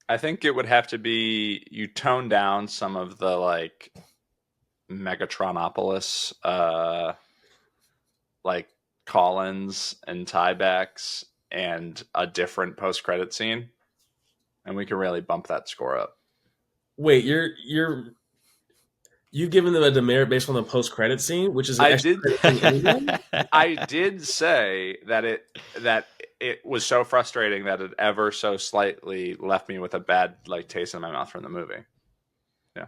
I think it would have to be you tone down some of the like Megatronopolis, like Collins and tiebacks, and a different post-credit scene, and we can really bump that score up. Wait, you've given them a demerit based on the post credit scene, which is an extra credit scene anyway? I did say that it was so frustrating that it ever so slightly left me with a bad like taste in my mouth from the movie. Yeah.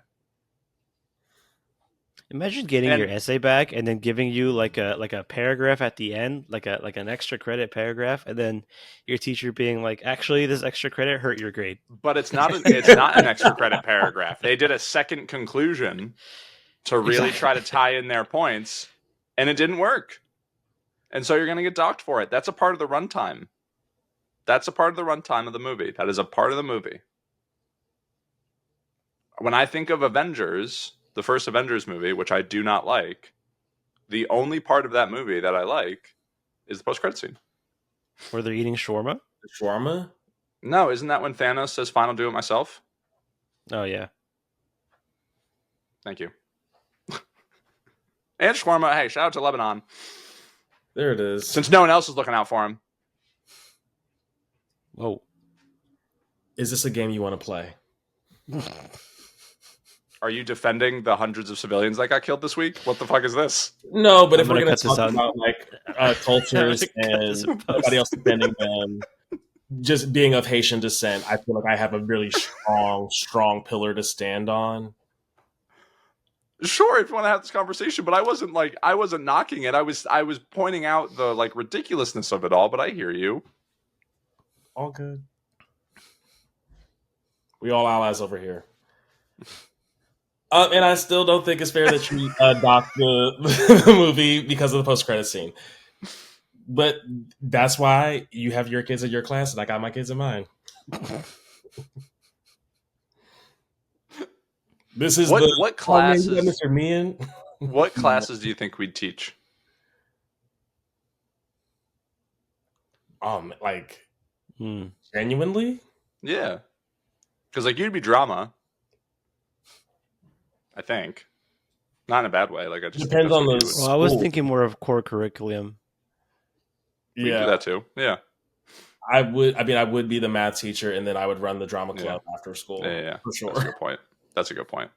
Imagine getting your essay back and then giving you like a paragraph at the end, like an extra credit paragraph, and then your teacher being like, "Actually, this extra credit hurt your grade." But it's not an extra credit paragraph. They did a second conclusion to really try to tie in their points, and it didn't work. And so you're going to get docked for it. That's a part of the runtime. That's a part of the runtime of the movie. That is a part of the movie. When I think of Avengers, the first Avengers movie, which I do not like, the only part of that movie that I like is the post-credit scene. Where they're eating shawarma? Shawarma? No, isn't that when Thanos says, "Fine, I'll do it myself"? Oh, yeah. Thank you. And shawarma. Hey, shout out to Lebanon. There it is. Since no one else is looking out for him. Whoa. Is this a game you want to play? Are you defending the hundreds of civilians that got killed this week? What the fuck is this? No, but I'm if we're gonna going to cut talk this about like cultures and nobody else defending them, just being of Haitian descent, I feel like I have a really strong pillar to stand on. Sure, if you want to have this conversation, but I wasn't knocking it. I was pointing out the like ridiculousness of it all, but I hear you. All good. We all allies over here. And I still don't think it's fair that you dock the movie because of the post-credit scene. But that's why you have your kids in your class and I got my kids in mine. This is what classes, Mr. Meehan? What classes do you think we'd teach? Like genuinely? Yeah. Because like you'd be drama. I think. Not in a bad way. Like I just depends on the. Well, I was thinking more of core curriculum. We do that too. Yeah. I would be the math teacher, and then I would run the drama club after school. Yeah, for sure. That's a good point. That's a good point.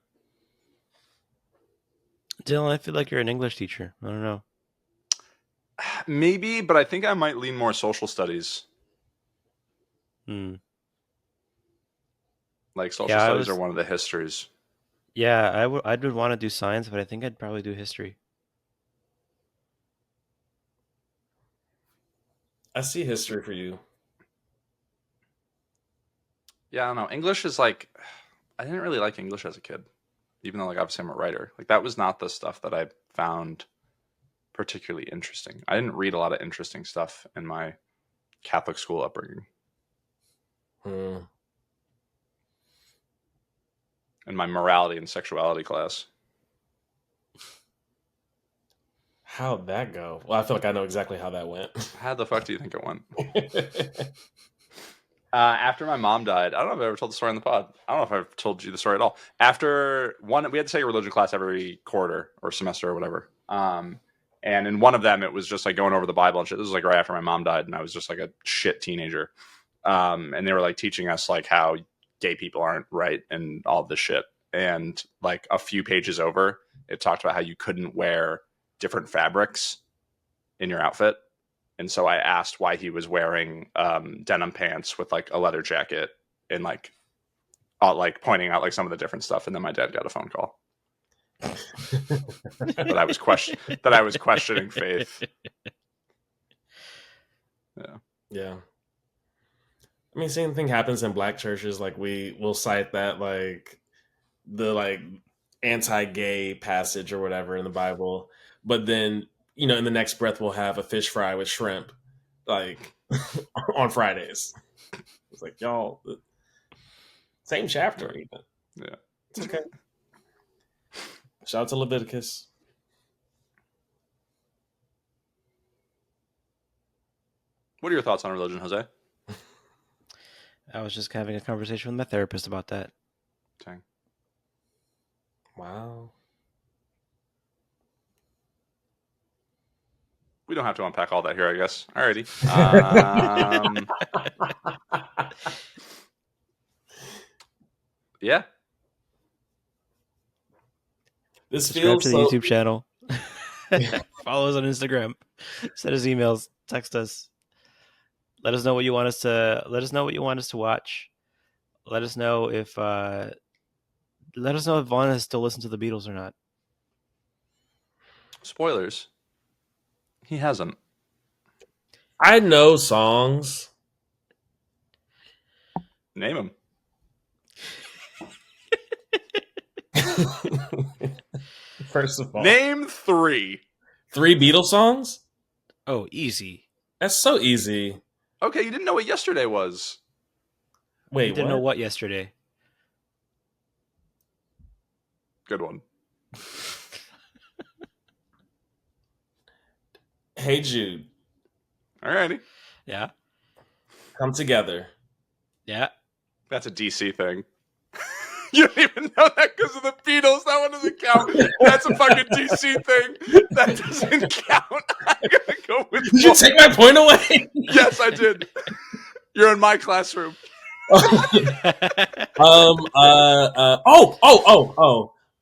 Dylan, I feel like you're an English teacher. I don't know. Maybe, but I think I might lean more social studies. Like social Yeah, studies are one of the histories. Yeah, I would want to do science, but I think I'd probably do history. I see history for you. Yeah, I don't know. English is like, I didn't really like English as a kid, even though like obviously I'm a writer. Like that was not the stuff that I found particularly interesting. I didn't read a lot of interesting stuff in my Catholic school upbringing. Hmm. In my morality and sexuality class. How'd that go? Well, I feel like I know exactly how that went. How the fuck do you think it went? After my mom died, I don't know if I ever told the story on the pod. I don't know if I've told you the story at all. After one, we had to take a religion class every quarter or semester or whatever. And in one of them, it was just like going over the Bible and shit. This was like right after my mom died, and I was just like a shit teenager. And they were like teaching us like how gay people aren't right and all this shit. And like a few pages over, it talked about how you couldn't wear different fabrics in your outfit. And so I asked why he was wearing denim pants with like a leather jacket and like pointing out like some of the different stuff. And then my dad got a phone call that I was questioning faith. Yeah. Yeah. I mean, same thing happens in black churches. Like we will cite that like the like anti-gay passage or whatever in the Bible, but then in the next breath we'll have a fish fry with shrimp, like on Fridays. It's like y'all, same chapter even. Yeah, it's okay. Shout out to Leviticus. What are your thoughts on religion, Jose? I was just having a conversation with my therapist about that. Dang. Wow. We don't have to unpack all that here, I guess. Alrighty. Yeah. This Subscribe feels to the so... YouTube channel. Follow us on Instagram. Send us emails. Text us. Let us know what you want us to. Let us know what you want us to watch. Let us know if. Let us know if Vaughn has still listened to the Beatles or not. Spoilers. He hasn't. I know songs. Name them. First of all, name 3. 3 Beatles songs? Oh, easy. That's so easy. Okay, you didn't know what yesterday was. Wait, you didn't know what yesterday? Good one. Hey Jude. Alrighty. Yeah. Come Together. Yeah. That's a DC thing. You don't even know that because of the Beatles. That one doesn't count. That's a fucking DC thing. That doesn't count. I'm gonna go with. Did you take my point away? Yes, I did. You're in my classroom.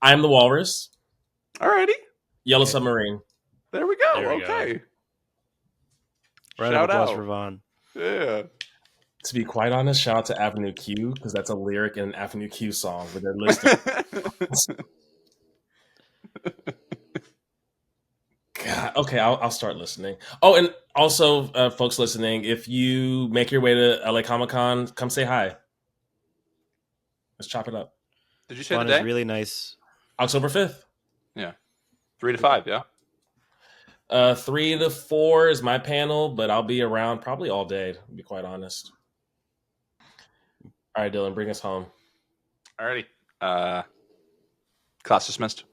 I'm the Walrus. Alrighty. Yellow Submarine. There we go. There we okay. go. Round Shout of applause out for Vaughn. Yeah. To be quite honest, shout out to Avenue Q because that's a lyric in an Avenue Q song where they're listing. God, okay, I'll start listening. Oh, and also, folks listening, if you make your way to LA Comic-Con, come say hi. Let's chop it up. Did you say Vaughn the day? is really nice. October 5th. Yeah. 3 to 5, yeah? 3 to 4 is my panel, but I'll be around probably all day, to be quite honest. All right, Dylan, bring us home. Alrighty. Class dismissed.